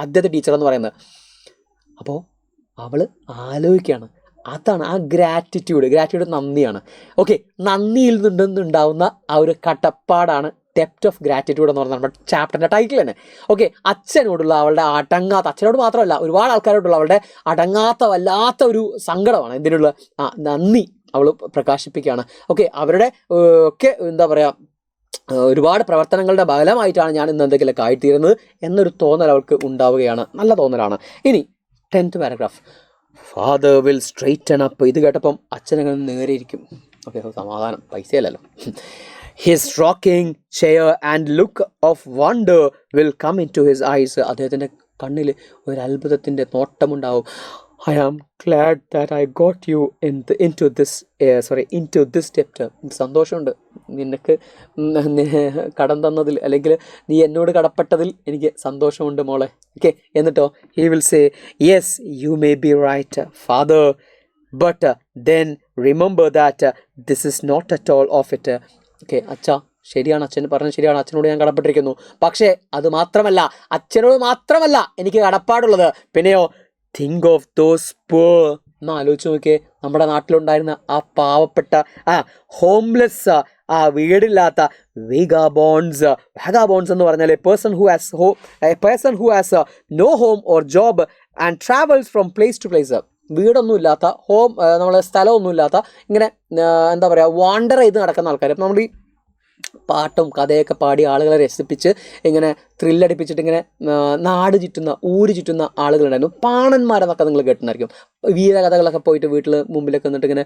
ആദ്യത്തെ ടീച്ചർ എന്ന് പറയുന്നത്. അപ്പോൾ അവൾ ആലോചിക്കുകയാണ്. അതാണ് ആ ഗ്രാറ്റിറ്റ്യൂഡ് നന്ദിയാണ്. ഓക്കെ, നന്ദിയിൽ നിന്നുണ്ടാവുന്ന ആ ഒരു കടപ്പാടാണ് ഡെപ്റ്റ് ഓഫ് ഗ്രാറ്റിറ്റ്യൂഡ് എന്ന് പറഞ്ഞാൽ നമ്മുടെ ചാപ്റ്ററിൻ്റെ ടൈറ്റിൽ തന്നെ. ഓക്കെ, അച്ഛനോടുള്ള അവളുടെ അച്ഛനോട് മാത്രമല്ല, ഒരുപാട് ആൾക്കാരോടുള്ള അവളുടെ വല്ലാത്ത ഒരു സങ്കടമാണ്. എന്തിനുള്ള നന്ദി അവൾ പ്രകാശിപ്പിക്കുകയാണ്. ഓക്കെ, അവരുടെ ഒക്കെ എന്താ പറയുക, ഒരുപാട് പ്രവർത്തനങ്ങളുടെ ഫലമായിട്ടാണ് ഞാൻ ഇന്ന് എന്തെങ്കിലുമൊക്കെ ആയിത്തീരുന്നത് എന്നൊരു തോന്നൽ അവൾക്ക് ഉണ്ടാവുകയാണ്. നല്ല തോന്നലാണ്. ഇനി 10th paragraph. Father will straighten up. ഇത് കേട്ടപ്പം അച്ഛനങ്ങനെ നേരെയിരിക്കും. ഓക്കെ, സമാധാനം, പൈസയല്ലല്ലോ. His rocking chair and look of wonder will come into his eyes. അദ്ദേഹത്തിൻ്റെ കണ്ണിൽ ഒരു അത്ഭുതത്തിൻ്റെ നോട്ടമുണ്ടാവും. I am glad that I got you into this depth. സന്തോഷമുണ്ട് നിനക്ക് കടം തന്നതിൽ, അല്ലെങ്കിൽ നീ എന്നോട് കടപ്പെട്ടതിൽ എനിക്ക് സന്തോഷമുണ്ട് മോളെ. ഓക്കെ, എന്നിട്ടോ, he will say, yes, you may be right, father, but then remember that this is not at all of it. Okay, അച്ഛാ ശരിയാണ്, അച്ഛൻ പറഞ്ഞത് ശരിയാണ്, അച്ഛനോട് ഞാൻ കടപ്പെട്ടിരിക്കുന്നു. പക്ഷേ അച്ഛനോട് മാത്രമല്ല എനിക്ക് കടപ്പാടുള്ളത്. പിന്നെയോ, തിങ്ക് ഓഫ് ദോസ് പൂർ. ഒന്ന് ആലോചിച്ച് നോക്കിയേ, നമ്മുടെ നാട്ടിലുണ്ടായിരുന്ന ആ പാവപ്പെട്ട ഹോംലെസ്, വീടില്ലാത്ത വേഗാബോൺസ് എന്ന് പറഞ്ഞാൽ a person who has no home or job and travels from place to place. വീടൊന്നുമില്ലാത്ത, നമ്മളെ സ്ഥലമൊന്നുമില്ലാത്ത, ഇങ്ങനെ എന്താ പറയുക, വാണ്ടർ ചെയ്ത് നടക്കുന്ന ആൾക്കാർ. അപ്പം നമ്മൾ ഈ പാട്ടും കഥയൊക്കെ പാടി ആളുകളെ രസിപ്പിച്ച് ഇങ്ങനെ ത്രില്ലടിപ്പിച്ചിട്ട് ഇങ്ങനെ ഊര് ചുറ്റുന്ന ആളുകളുണ്ടായിരുന്നു. പാണന്മാരെന്നൊക്കെ നിങ്ങൾ കേട്ടിട്ടുണ്ടായിരിക്കും. വീരകഥകളൊക്കെ പോയിട്ട് വീട്ടിൽ മുമ്പിലൊക്കെ വന്നിട്ട് ഇങ്ങനെ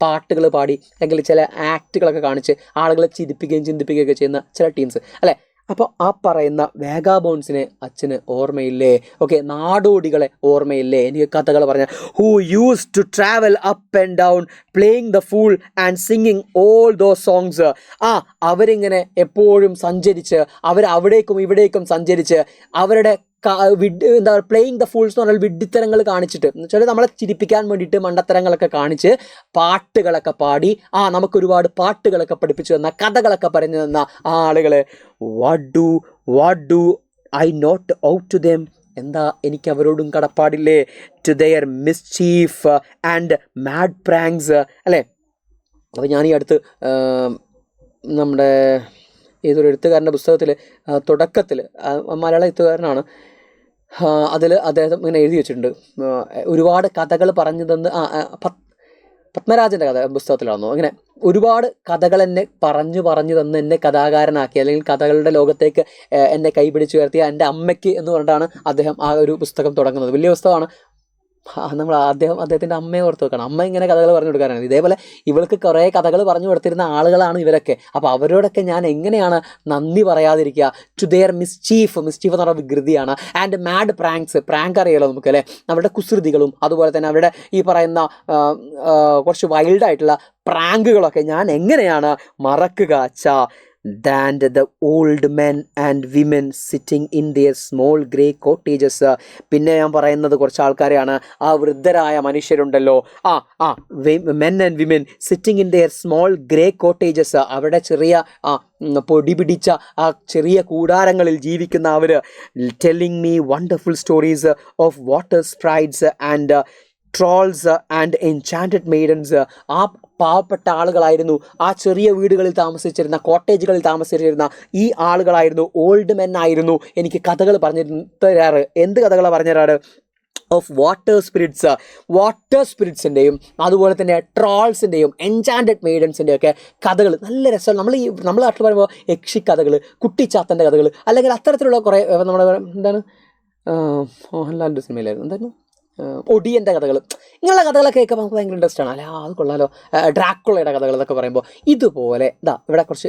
പാട്ടുകൾ പാടി അല്ലെങ്കിൽ ചില ആക്റ്റുകളൊക്കെ കാണിച്ച് ആളുകളെ ചിരിപ്പിക്കുകയും ചിന്തിപ്പിക്കുകയൊക്കെ ചെയ്യുന്ന ചില ടീംസ്, അല്ലേ? അപ്പോൾ ആ പറയുന്ന വേഗാബോൺസിനെ അച്ഛന് ഓർമ്മയില്ലേ? ഓക്കെ, നാടോടികളെ ഓർമ്മയില്ലേ? എനിക്ക് കഥകൾ പറഞ്ഞ who use to travel up and down playing the fool and singing all those songs. അവരിങ്ങനെ എപ്പോഴും സഞ്ചരിച്ച്, അവിടേക്കും ഇവിടേക്കും സഞ്ചരിച്ച് അവരുടെ എന്താ പ്ലേയിങ് ദ ഫൂൾസ് എന്ന് പറഞ്ഞാൽ വിഡ്ഢിത്തരങ്ങൾ കാണിച്ചിട്ട്, എന്ന് വെച്ചാൽ നമ്മളെ ചിരിപ്പിക്കാൻ വേണ്ടിയിട്ട് മണ്ടത്തരങ്ങളൊക്കെ കാണിച്ച് പാട്ടുകളൊക്കെ പാടി നമുക്കൊരുപാട് പാട്ടുകളൊക്കെ പഠിപ്പിച്ചു തന്ന, കഥകളൊക്കെ പറഞ്ഞു തന്ന ആളുകൾ. What do I not out to them. എന്താ എനിക്ക് അവരോടും കടപ്പാടില്ലേ? To their mischief and mad pranks, അല്ലേ? അപ്പോൾ ഞാൻ ഈ അടുത്ത് നമ്മുടെ ഏതൊരു എഴുത്തുകാരൻ്റെ പുസ്തകത്തിൽ തുടക്കത്തിൽ, മലയാള എഴുത്തുകാരനാണ്, അതിൽ അദ്ദേഹം ഇങ്ങനെ എഴുതി വെച്ചിട്ടുണ്ട്, ഒരുപാട് കഥകൾ പറഞ്ഞു തന്ന്, പത്മരാജൻ്റെ കഥ പുസ്തകത്തിലാണെന്നോ, അങ്ങനെ ഒരുപാട് കഥകൾ എന്നെ പറഞ്ഞു തന്ന് എന്നെ കഥാകാരനാക്കി, അല്ലെങ്കിൽ കഥകളുടെ ലോകത്തേക്ക് എന്നെ കൈപിടിച്ച് ഉയർത്തിയ എൻ്റെ അമ്മയ്ക്ക് എന്ന് പറഞ്ഞിട്ടാണ് അദ്ദേഹം ആ ഒരു പുസ്തകം തുടങ്ങുന്നത്. വലിയ പുസ്തകമാണ്. നമ്മൾ അദ്ദേഹത്തിൻ്റെ അമ്മയെ ഓർത്ത് വെക്കണം. അമ്മ ഇങ്ങനെ കഥകൾ പറഞ്ഞു കൊടുക്കാനാണ്. ഇതേപോലെ ഇവൾക്ക് കുറേ കഥകൾ പറഞ്ഞു കൊടുത്തിരുന്ന ആളുകളാണ് ഇവരൊക്കെ. അപ്പോൾ അവരോടൊക്കെ ഞാൻ എങ്ങനെയാണ് നന്ദി പറയാതിരിക്കുക? ടു ദെയർ മിസ്ചീഫ് എന്ന് പറഞ്ഞ വികൃതിയാണ്. ആൻഡ് മാഡ് പ്രാങ്ക് അറിയാലോ നമുക്ക്, അല്ലേ? അവരുടെ കുസൃതികളും അതുപോലെ തന്നെ അവരുടെ ഈ പറയുന്ന കുറച്ച് വൈൽഡായിട്ടുള്ള പ്രാങ്കുകളൊക്കെ ഞാൻ എങ്ങനെയാണ് മറക്കുക അച്ഛാ? than the old men and women sitting in their small grey cottages. പിന്നെ ഞാൻ പറയുന്നത് കുറച്ച് ആൾക്കാരെയാണ്. ആ വൃദ്ധരായ മനുഷ്യരുണ്ടല്ലോ, men and women sitting in their small grey cottages, അവിടെ ചെറിയ പൊടി പിടിച്ച ആ ചെറിയ കൂടാരങ്ങളിൽ ജീവിക്കുന്ന അവർ, telling me wonderful stories of water sprites and trolls and enchanted maidens. ആ പാവപ്പെട്ട ആളുകളായിരുന്നു, ആ ചെറിയ വീടുകളിൽ താമസിച്ചിരുന്ന, കോട്ടേജുകളിൽ താമസിച്ചിരുന്ന ഈ ആളുകളായിരുന്നു, ഓൾഡ് മെൻ ആയിരുന്നു എനിക്ക് കഥകൾ പറഞ്ഞു തരാറ്. എന്ത് കഥകളാണ് പറഞ്ഞു തരാറ്? ഓഫ് വാട്ടർ സ്പിരിറ്റ്സിൻ്റെയും അതുപോലെ തന്നെ ട്രോൾസിൻ്റെയും എൻചാൻറ്റഡ് മെയ്ഡൻസിൻ്റെയും ഒക്കെ കഥകൾ. നല്ല രസമാണ്. നമ്മൾ നാട്ടിൽ പറയുമ്പോൾ യക്ഷിക്കഥകൾ, കുട്ടിച്ചാത്തൻ്റെ കഥകൾ, അല്ലെങ്കിൽ അത്തരത്തിലുള്ള കുറേ നമ്മുടെ എന്താണ് മോഹൻലാലിൻ്റെ സിനിമയിലായിരുന്നു, എന്തായിരുന്നു, ഒടിയൻ്റെ കഥകൾ, ഇങ്ങനെയുള്ള കഥകളൊക്കെ കേൾക്കുമ്പോൾ നമുക്ക് ഭയങ്കര ഇൻട്രസ്റ്റ് ആണ്. അല്ല അത് കൊള്ളാലോ. ഡ്രാക്കുളയുടെ കഥകൾ എന്നൊക്കെ പറയുമ്പോൾ ഇതുപോലെ ഇവിടെ കുറച്ച്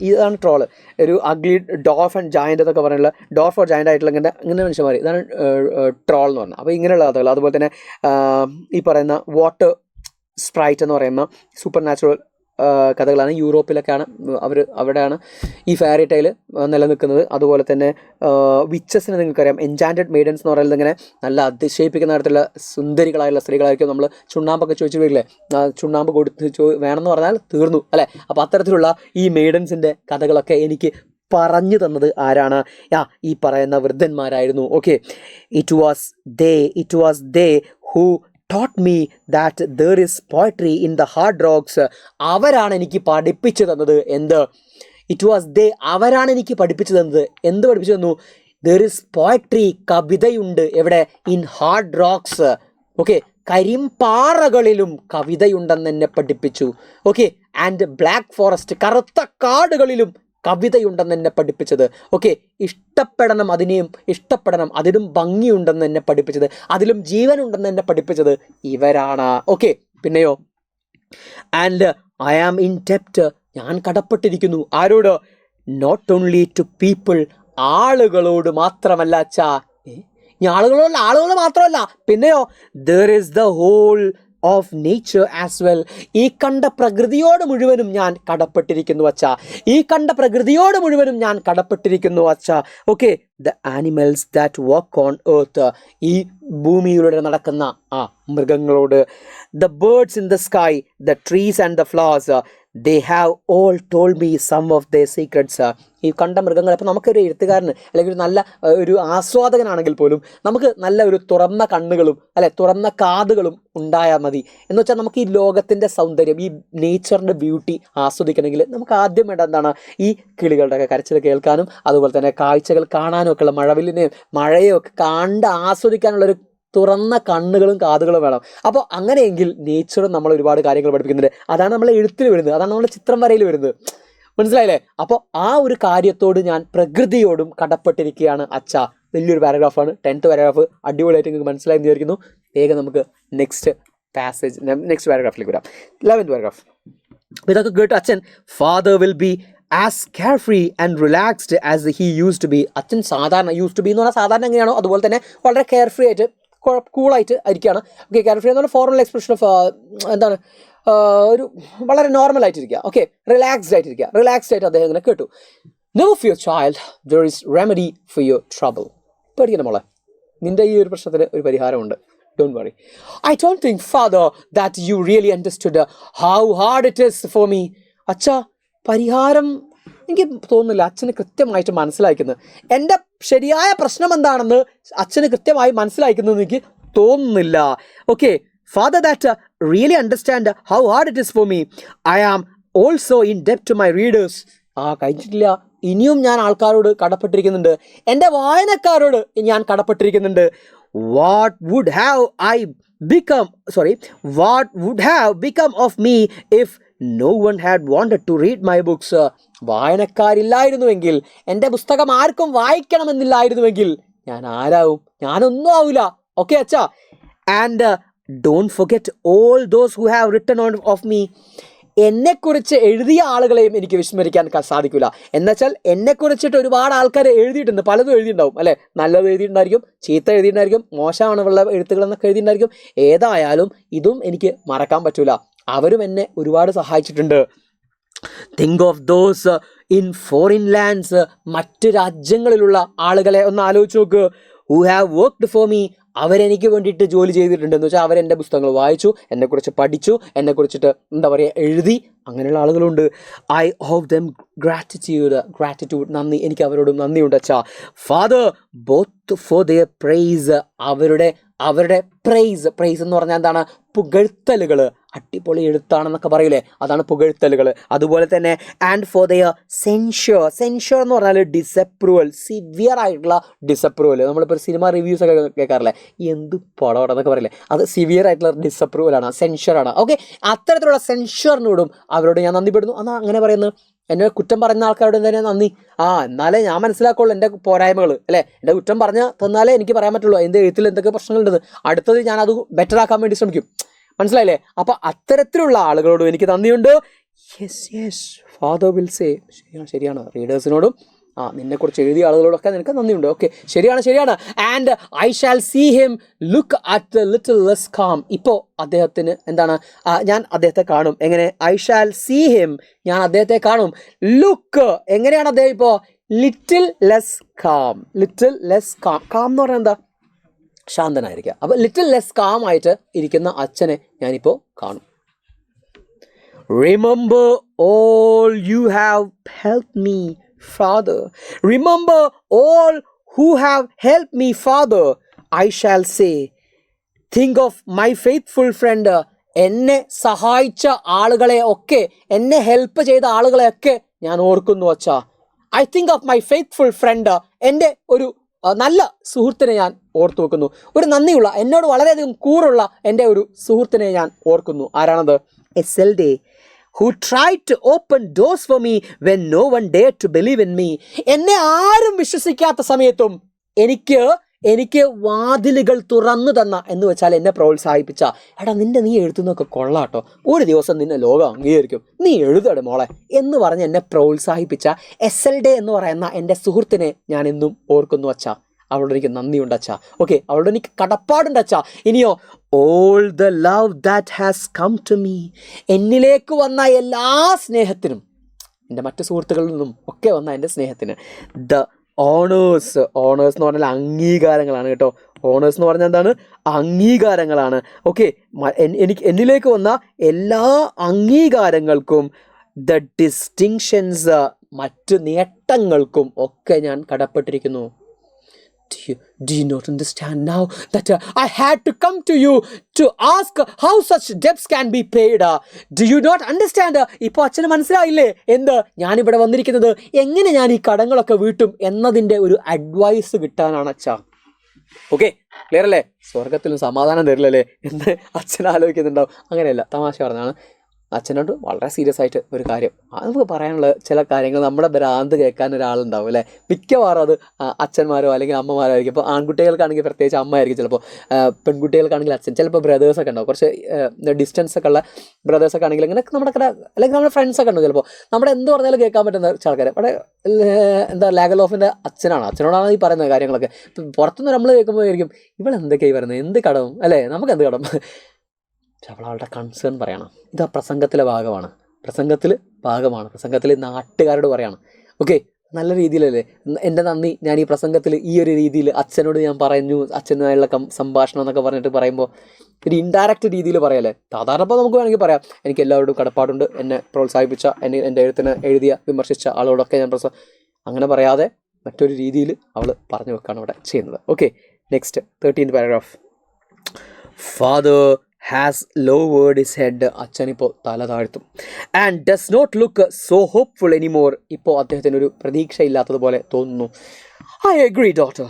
ഇതാണ് ട്രോള്. ഒരു അഗ്ലി ഡോർഫ് ആൻഡ് ജയൻ്റ് എന്നൊക്കെ പറയുന്നത്, ഡോർഫ് ഓർ ജയൻ്റ് ആയിട്ടുള്ള ഇങ്ങനെ മനുഷ്യന്മാർ, ഇതാണ് ട്രോൾ എന്ന് പറഞ്ഞാൽ. അപ്പോൾ ഇങ്ങനെയുള്ള കഥകൾ. അതുപോലെ തന്നെ ഈ പറയുന്ന വാട്ടർ സ്പ്രൈറ്റ് എന്ന് പറയുന്ന സൂപ്പർ നാച്ചുറൽ കഥകളാണ്. യൂറോപ്പിലൊക്കെയാണ് അവിടെയാണ് ഈ ഫെയറി ടൈൽ നിലനിൽക്കുന്നത്. അതുപോലെ തന്നെ വിച്ചസിനെ നിങ്ങൾക്കറിയാം, എൻചാൻറ്റഡ് മെയ്ഡൻസ് എന്ന് പറയുന്നത് ഇങ്ങനെ നല്ല അതിശയിപ്പിക്കുന്ന തരത്തിലുള്ള സുന്ദരികളായുള്ള സ്ത്രീകളായിരിക്കും. നമ്മൾ ചുണ്ണാമ്പൊക്കെ ചോദിച്ചു വരില്ലേ, ചുണ്ണാമ്പ് കൊടുത്ത് വേണമെന്ന് പറഞ്ഞാൽ തീർന്നു അല്ലേ. അപ്പോൾ അത്തരത്തിലുള്ള ഈ മെയ്ഡൻസിൻ്റെ കഥകളൊക്കെ എനിക്ക് പറഞ്ഞു തന്നത് ആരാണ്? ഈ പറയുന്ന വൃദ്ധന്മാരായിരുന്നു. Okay, it was they who taught me that there is poetry in the hard rocks. അവരാണ് എനിക്ക് പഠിപ്പിച്ചു തന്നത്. അവരാണ് എനിക്ക് പഠിപ്പിച്ചു തന്നത്. എന്ത് പഠിപ്പിച്ചു തന്നു? there is poetry, കവിതയുണ്ട്. എവിടെ? in hard rocks. ഓക്കെ, കരിമ്പാറകളിലും കവിതയുണ്ടെന്ന് എന്നെ പഠിപ്പിച്ചു. ഓക്കെ, ആൻഡ് ബ്ലാക്ക് ഫോറസ്റ്റ്, കറുത്ത കാടുകളിലും കവിതയുണ്ടെന്ന് എന്നെ പഠിപ്പിച്ചത്. ഓക്കെ, ഇഷ്ടപ്പെടണം, അതിനും ഭംഗിയുണ്ടെന്ന് എന്നെ പഠിപ്പിച്ചത്, അതിലും ജീവനുണ്ടെന്ന് എന്നെ പഠിപ്പിച്ചത് ഇവരാണ്. ഓക്കെ, പിന്നെയോ ആൻഡ് ഐ ആം ഇൻ ഡെപ്റ്റ്, ഞാൻ കടപ്പെട്ടിരിക്കുന്നു. ആരോട്? നോട്ട് ഓൺലി ടു പീപ്പിൾ, ആളുകളോട് മാത്രമല്ല അച്ഛാ. ആളുകൾ മാത്രമല്ല, പിന്നെയോ there is the whole of nature as well, ഈ കണ്ട പ്രകൃതിയോട് മുഴുവനും ഞാൻ കടപ്പെട്ടിരിക്കുന്നു അച്ഛാ. Okay, the animals that walk on earth, ഈ ഭൂമിയിലൂടെ നടക്കുന്ന മൃഗങ്ങളോട്, the birds in the sky, the trees and the flowers, they have all told me some of their secrets. ഈ കണ്ട മൃഗങ്ങൾ, അപ്പോൾ നമുക്കൊരു എഴുത്തുകാരന് അല്ലെങ്കിൽ ഒരു നല്ല ഒരു ആസ്വാദകനാണെങ്കിൽ പോലും നമുക്ക് നല്ല ഒരു തുറന്ന കണ്ണുകളും തുറന്ന കാതുകളും ഉണ്ടായാൽ മതി. എന്ന് വെച്ചാൽ നമുക്ക് ഈ ലോകത്തിൻ്റെ സൗന്ദര്യം, ഈ നേച്ചറിൻ്റെ ബ്യൂട്ടി ആസ്വദിക്കണമെങ്കിൽ നമുക്ക് ആദ്യം വേണ്ട എന്താണ്? ഈ കിളികളുടെയൊക്കെ കരച്ചിൽ കേൾക്കാനും അതുപോലെ തന്നെ കാഴ്ചകൾ കാണാനും ഒക്കെയുള്ള മഴയെയും ഒക്കെ കണ്ട് ആസ്വദിക്കാനുള്ളൊരു തുറന്ന കണ്ണുകളും കാതുകളും വേണം. അപ്പോൾ അങ്ങനെയെങ്കിൽ നേച്ചറും നമ്മൾ ഒരുപാട് കാര്യങ്ങൾ പഠിപ്പിക്കുന്നുണ്ട്. അതാണ് നമ്മളെ എഴുത്തിൽ വരുന്നത്, അതാണ് നമ്മുടെ ചിത്രം വരയിൽ വരുന്നത്. മനസ്സിലായില്ലേ? അപ്പോൾ ആ ഒരു കാര്യത്തോട് ഞാൻ പ്രകൃതിയോടും കടപ്പെട്ടിരിക്കുകയാണ് അച്ഛാ. വലിയൊരു പാരഗ്രാഫാണ്, 10th പാരഗ്രാഫ്. അടിപൊളിയായിട്ട് നിങ്ങൾക്ക് മനസ്സിലായി എന്ന് വിചാരിക്കുന്നു. വേഗം നമുക്ക് നെക്സ്റ്റ് പാരഗ്രാഫിലേക്ക് വരാം. 11th paragraph. ഇതൊക്കെ കേട്ട് അച്ഛൻ, father will be as carefree and relaxed as he used to be. അച്ഛൻ സാധാരണ used to be എന്ന് പറഞ്ഞാൽ സാധാരണ എങ്ങനെയാണോ അതുപോലെ തന്നെ വളരെ കെയർഫ്രീ ആയിട്ട് കൂളായിട്ട് ഇരിക്കുകയാണ്. ഓക്കെ, കെയർഫ്രീ എന്ന് പറഞ്ഞാൽ ഫോർമൽ എക്സ്പ്രഷൻ ഓഫ് എന്താണ്, ഒരു വളരെ നോർമലായിട്ടിരിക്കുക. ഓക്കെ, റിലാക്സ്ഡ് ആയിട്ട് അദ്ദേഹം ഇങ്ങനെ കേട്ടു. Never fear child, there is remedy for your trouble. പേടിക്കണം മോളെ, നിന്റെ ഈ ഒരു പ്രശ്നത്തിന് ഒരു പരിഹാരമുണ്ട്. Don't worry. I don't think, father, that you really understood how hard it is for me. അച്ഛാ, പരിഹാരം എനിക്ക് തോന്നുന്നില്ല അച്ഛന് കൃത്യമായിട്ട് മനസ്സിലാക്കുന്നത്. എൻ്റെ ശരിയായ പ്രശ്നം എന്താണെന്ന് അച്ഛന് കൃത്യമായി മനസ്സിലാക്കുന്നത് എനിക്ക് തോന്നുന്നില്ല. Okay, father that really understand how hard it is for me. I am also in ഡെപ്റ്റ് ടു മൈ റീഡേഴ്സ്. കഴിഞ്ഞിട്ടില്ല, ഇനിയും ഞാൻ ആൾക്കാരോട് കടപ്പെട്ടിരിക്കുന്നുണ്ട്, എൻ്റെ വായനക്കാരോട് ഞാൻ കടപ്പെട്ടിരിക്കുന്നുണ്ട്. What would have become of me if no one had wanted to read my books. വായനക്കാരില്ലായിരുന്നുവെങ്കിൽ, എൻ്റെ പുസ്തകം ആർക്കും വായിക്കണമെന്നില്ലായിരുന്നുവെങ്കിൽ ഞാൻ ആരാവും? ഞാനൊന്നും ആവില്ല. ഓക്കെ അച്ഛാ, and don't forget all those who have written of me. എന്നെക്കുറിച്ച് എഴുതിയ ആളുകളെയും എനിക്ക് വിസ്മരിക്കാൻ സാധിക്കില്ല. എന്നുവെച്ചാൽ എന്നെക്കുറിച്ചിട്ട് ഒരുപാട് ആൾക്കാർ എഴുതിയിട്ടുണ്ട്, പലതും എഴുതിയിട്ടുണ്ടാവും അല്ലേ. നല്ലത് എഴുതിയിട്ടുണ്ടായിരിക്കും, ചീത്ത എഴുതിയിട്ടുണ്ടായിരിക്കും, മോശമാണുള്ള എഴുത്തുകളെന്നൊക്കെ എഴുതിയിട്ടുണ്ടായിരിക്കും. ഏതായാലും ഇതും എനിക്ക് മറക്കാൻ പറ്റൂല. അവരും എന്നെ ഒരുപാട് സഹായിച്ചിട്ടുണ്ട്. Think of those in foreign lands, മറ്റ് രാജ്യങ്ങളിലുള്ള ആളുകളെ ഒന്ന് ആലോചിച്ച് നോക്ക്. Who have worked for me, അവരെനിക്ക് വേണ്ടിയിട്ട് ജോലി ചെയ്തിട്ടുണ്ട് എന്ന് വെച്ചാൽ അവരെൻ്റെ പുസ്തകങ്ങൾ വായിച്ചു, എന്നെക്കുറിച്ച് പഠിച്ചു, എന്നെക്കുറിച്ചിട്ട് എന്താ പറയുക എഴുതി, അങ്ങനെയുള്ള ആളുകളുണ്ട്. ഐ ഓഫ് ദം ഗ്രാറ്റിറ്റ്യൂഡ്, നന്ദി, എനിക്ക് അവരോടും നന്ദിയുണ്ട് അച്ഛാ. Father both for their prize, അവരുടെ പ്രൈസ് എന്ന് പറഞ്ഞാൽ എന്താണ്? പുകഴ്ത്തലുകൾ. അടിപൊളി എഴുത്താണെന്നൊക്കെ പറയൂലേ, അതാണ് പുകഴ്ത്തലുകൾ. അതുപോലെ തന്നെ ആൻഡ് ഫോർ ദെയർ സെൻഷ്യൂർ എന്ന് പറഞ്ഞാൽ ഡിസപ്രൂവൽ, സിവിയർ ആയിട്ടുള്ള ഡിസപ്രൂവൽ. നമ്മളിപ്പോൾ സിനിമ റിവ്യൂസ് ഒക്കെ കേൾക്കാറില്ലേ, എന്ത് പടം എന്നൊക്കെ പറയില്ലേ, അത് സിവിയർ ആയിട്ടുള്ള ഡിസപ്രൂവലാണ്, സെൻഷ്യൂറാണ്. ഓക്കെ, അത്തരത്തിലുള്ള സെൻഷ്യൂറിനോടും അവരോട് ഞാൻ നന്ദിപ്പെടുന്നു. എന്നാൽ അങ്ങനെ പറയുന്നത് എന്നെ കുറ്റം പറയുന്ന ആൾക്കാരോട് തന്നെ നന്ദി. എന്നാലേ ഞാൻ മനസ്സിലാക്കുള്ളൂ എൻ്റെ പോരായ്മകൾ, അല്ലേ? എൻ്റെ കുറ്റം തന്നാലേ എനിക്ക് പറയാൻ പറ്റുള്ളൂ എൻ്റെ എഴുത്തിൽ എന്തൊക്കെ പ്രശ്നങ്ങളുണ്ടെന്ന്. അടുത്തത് ഞാൻ അത് ബെറ്റർ ആക്കാൻ വേണ്ടി ശ്രമിക്കും. മനസ്സിലായില്ലേ? അപ്പോൾ അത്തരത്തിലുള്ള ആളുകളോടും എനിക്ക് നന്ദിയുണ്ട്. യെസ് ഫാദർ വിൽ സേ, ശരിയാണ്. റീഡേഴ്സിനോടും നിന്നെക്കുറിച്ച് എഴുതിയ ആളുകളോടൊക്കെ നിനക്ക് നന്ദിയുണ്ട്. ഓക്കെ, ശരിയാണ്. And I shall see him look at the little less calm. ഇപ്പോൾ അദ്ദേഹത്തിന് എന്താണ്? ഞാൻ അദ്ദേഹത്തെ കാണും. എങ്ങനെ? ഐ ഷാൽ സീ ഹിം, ഞാൻ അദ്ദേഹത്തെ കാണും. ലുക്ക്, എങ്ങനെയാണ് അദ്ദേഹം ഇപ്പോൾ? ലിറ്റിൽ ലെസ് കാം എന്ന് പറഞ്ഞാൽ എന്താ? ശാന്തനായിരിക്കുക. അപ്പോൾ ലിറ്റിൽ ലെസ് കാം ആയിട്ട് ഇരിക്കുന്ന അച്ഛനെ ഞാനിപ്പോൾ കാണും. Remember all you have help me Father, remember all who have helped me, Father. I shall say, think of my faithful friend. എന്നെ സഹായിച്ച ആളുകളെ ഒക്കെ, എന്നെ ഹെൽപ്പ് ചെയ്ത ആളുകളെയൊക്കെ ഞാൻ ഓർക്കുന്നു അച്ഛാ. I think of my faithful friend, എൻ്റെ ഒരു നല്ല സുഹൃത്തിനെ ഞാൻ ഓർത്തു വെക്കുന്നു. ഒരു നന്ദിയുള്ള, എന്നോട് വളരെയധികം കൂറുള്ള എൻ്റെ ഒരു സുഹൃത്തിനെ ഞാൻ ഓർക്കുന്നു. ആരാണത്? എസ്എൽഡേ, who tried to open doors for me when no one dared to believe in me. എന്നെ ആരും വിശ്വസിക്കാത്ത സമയത്തും എനിക്ക് വാതിലുകൾ തുറന്നു തന്ന, എന്ന് വെച്ചാൽ എന്നെ പ്രോത്സാഹിപ്പിച്ച, എടാ നീ എഴുതുന്നതൊക്കെ കൊള്ളാട്ടോ, ഒരു ദിവസം നിന്നെ ലോകം അംഗീകരിക്കും, നീ എഴുതട മോളെ എന്ന് പറഞ്ഞ് എന്നെ പ്രോത്സാഹിപ്പിച്ച എസ്എൽഡേ എന്ന് പറയുന്ന എൻ്റെ സുഹൃത്തിനെ ഞാൻ എന്നും ഓർക്കുന്നു അച്ഛാ. അവളോട് എനിക്ക് നന്ദിയുണ്ട് അച്ഛാ. ഓക്കെ, അവളോട് എനിക്ക് കടപ്പാടുണ്ട് അച്ഛാ. ഇനിയോ, all the love that has come to me, എന്നിലേക്ക് വന്ന എല്ലാ സ്നേഹത്തിനും, എൻ്റെ മറ്റു സുഹൃത്തുക്കളിൽ നിന്നും ഒക്കെ വന്ന എൻ്റെ സ്നേഹത്തിന്. ദ ഓണേഴ്സ് എന്ന് പറഞ്ഞാൽ അംഗീകാരങ്ങളാണ് കേട്ടോ. ഓണേഴ്സ് എന്ന് പറഞ്ഞാൽ എന്താണ്? അംഗീകാരങ്ങളാണ്. ഓക്കെ, എന്നിലേക്ക് വന്ന എല്ലാ അംഗീകാരങ്ങൾക്കും, ദ ഡിസ്റ്റിങ്ഷൻസ്, മറ്റ് നേട്ടങ്ങൾക്കും ഒക്കെ ഞാൻ കടപ്പെട്ടിരിക്കുന്നു. Do you not understand now that I had to come to you to ask how such debts can be paid? Do you not understand? ഇപ്പോൾ അച്ഛന് മനസ്സിലായില്ലേ എന്ത്? ഞാനിവിടെ വന്നിരിക്കുന്നത് എങ്ങനെ ഞാൻ ഈ കടങ്ങളൊക്കെ വീട്ടും എന്നതിൻ്റെ ഒരു അഡ്വൈസ് കിട്ടാനാണ് അച്ഛാ. ഓക്കെ, ക്ലിയർ അല്ലേ? സ്വർഗത്തിലും സമാധാനം തരില്ലല്ലേ എന്ന് അച്ഛൻ ആലോചിക്കുന്നുണ്ടാവും. അങ്ങനെയല്ല, തമാശ പറഞ്ഞാണ്. അച്ഛനോട് വളരെ സീരിയസ് ആയിട്ട് ഒരു കാര്യം, നമുക്ക് പറയാനുള്ള ചില കാര്യങ്ങൾ നമ്മുടെ ഭ്രാന്ത് കേൾക്കാൻ ഒരാളുണ്ടാവും അല്ലേ. മിക്കവാറും അത് അച്ഛന്മാരോ അല്ലെങ്കിൽ അമ്മമാരോ ആയിരിക്കും. ഇപ്പോൾ ആൺകുട്ടികൾക്കാണെങ്കിൽ പ്രത്യേകിച്ച് അമ്മ ആയിരിക്കും, ചിലപ്പോൾ പെൺകുട്ടികൾക്കാണെങ്കിൽ അച്ഛൻ, ചിലപ്പോൾ ബ്രദേഴ്സൊക്കെ ഉണ്ടാവും, കുറച്ച് ഡിസ്റ്റൻസ് ഒക്കെ ഉള്ള ബ്രദേഴ്സൊക്കെ ആണെങ്കിൽ ഇങ്ങനെ നമ്മുടെ അല്ലെങ്കിൽ നമ്മുടെ ഫ്രണ്ട്സൊക്കെ ഉണ്ടാവും. ചിലപ്പോൾ നമ്മുടെ എന്ത് പറഞ്ഞാലും കേൾക്കാൻ പറ്റുന്ന ആൾക്കാർ അവിടെ ലാഗലോഫിൻ്റെ അച്ഛനോടാണ് ഈ പറയുന്ന കാര്യങ്ങളൊക്കെ. പുറത്തുനിന്ന് നമ്മൾ കേൾക്കുമ്പോൾ ആയിരിക്കും ഇവളെന്തൊക്കെയായി പറയുന്നത്, എന്ത് കടവും അല്ലേ, നമുക്ക് എന്ത് കടം. അവളവളുടെ കൺസേൺ പറയണം. ഇതാ പ്രസംഗത്തിലെ ഭാഗമാണ്, പ്രസംഗത്തിൽ നാട്ടുകാരോട് പറയണം. ഓക്കെ, നല്ല രീതിയിലല്ലേ എൻ്റെ നന്ദി ഞാൻ ഈ പ്രസംഗത്തിൽ ഈ ഒരു രീതിയിൽ അച്ഛനോട് ഞാൻ പറഞ്ഞു, അച്ഛനായുള്ള സംഭാഷണം എന്നൊക്കെ പറഞ്ഞിട്ട് പറയുമ്പോൾ ഒരു ഇൻഡയറക്റ്റ് രീതിയിൽ പറയല്ലേ. സാധാരണ ഇപ്പോൾ നമുക്ക് വേണമെങ്കിൽ പറയാം, എനിക്ക് എല്ലാവരോടും കടപ്പാടുണ്ട്, എന്നെ പ്രോത്സാഹിപ്പിച്ച, എൻ്റെ എഴുത്തിന് വിമർശിച്ച ആളോടൊക്കെ ഞാൻ അങ്ങനെ പറയാതെ മറ്റൊരു രീതിയിൽ അവൾ പറഞ്ഞു വെക്കാണ് ഇവിടെ ചെയ്യുന്നത്. Okay, next 13th paragraph. Father has lowered his head, അച്ഛനിപ്പോൾ തല താഴ്ത്തും. And does not look so hopeful anymore, ഇപ്പോൾ അദ്ദേഹത്തിനൊരു പ്രതീക്ഷയില്ലാത്തതുപോലെ തോന്നുന്നു. ഐ അഗ്രി ഡോട്ടർ,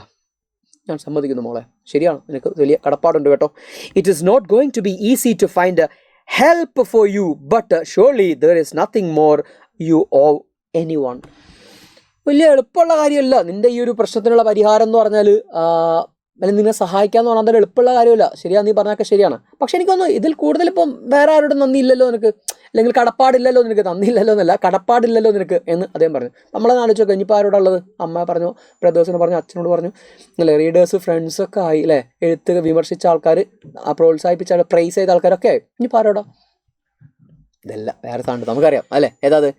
ഞാൻ സമ്മതിക്കുന്നു മോളെ, ശരിയാണ്, നിനക്ക് വലിയ കടപ്പാടുണ്ട് കേട്ടോ. It is not going to be easy to find help for you, but surely there is nothing more you owe anyone. വലിയ എളുപ്പമുള്ള കാര്യമല്ല നിൻ്റെ ഈ ഒരു പ്രശ്നത്തിനുള്ള പരിഹാരം എന്ന് പറഞ്ഞാൽ, അല്ലെങ്കിൽ നിന്നെ സഹായിക്കാമെന്ന് പറഞ്ഞാൽ അതൊരു എളുപ്പമുള്ള കാര്യമല്ല. ശരിയാണ്, നീ പറഞ്ഞൊക്കെ ശരിയാണ്. പക്ഷെ എനിക്കൊന്നും ഇതിൽ കൂടുതൽ ഇപ്പം വേറെ ആരോടും നന്ദി ഇല്ലല്ലോ നിനക്ക്, അല്ലെങ്കിൽ കടപ്പാടില്ലല്ലോ നിനക്ക്, നന്ദിയില്ലല്ലോ എന്നല്ല, കടപ്പാടില്ലല്ലോ നിനക്ക് എന്ന് അദ്ദേഹം പറഞ്ഞു. നമ്മളെ ആലോചിച്ചൊക്കെ ഇനിയിപ്പോൾ ആരോടുള്ളത്? അമ്മ പറഞ്ഞു, ബ്രദേഴ്സിന് പറഞ്ഞു, അച്ഛനോട് പറഞ്ഞു അല്ലേ, റീഡേഴ്സ് ഫ്രണ്ട്സൊക്കെ ആയി അല്ലേ, എഴുത്ത് വിമർശിച്ച ആൾക്കാർ, പ്രോത്സാഹിപ്പിച്ച ആൾ, പ്രൈസ് ചെയ്ത ആൾക്കാരൊക്കെ, ഇനിയിപ്പോൾ ആരോടാ? ഇതല്ല വേറെ സാധനം നമുക്കറിയാം അല്ലേ. ഏതാത്?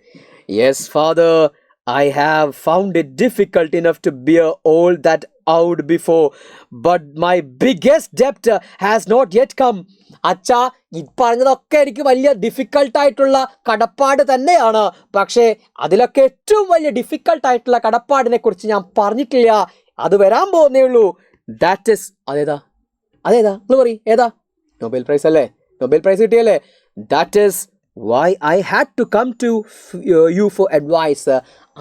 Yes, Father, I have found it difficult enough to bear all that out before, but my biggest debt has not yet come. അച്ഛാ, ഈ പറഞ്ഞതൊക്കെ എനിക്ക് വലിയ ഡിഫിക്കൽട്ടായിട്ടുള്ള കടപ്പാട് തന്നെയാണ്. പക്ഷേ അതിലൊക്കെ ഏറ്റവും വലിയ ഡിഫിക്കൽട്ടായിട്ടുള്ള കടപ്പാടിനെ കുറിച്ച് ഞാൻ പറഞ്ഞിട്ടില്ല. അത് വരാൻ പോകുന്നേ ഉള്ളൂ. ദാറ്റ് ഇസ് അതേതാ നിങ്ങൾ പറയും, ഏതാ? നൊബേൽ പ്രൈസ് അല്ലേ? നൊബേൽ പ്രൈസ് കിട്ടിയല്ലേ? That is why I had to come to you for advice.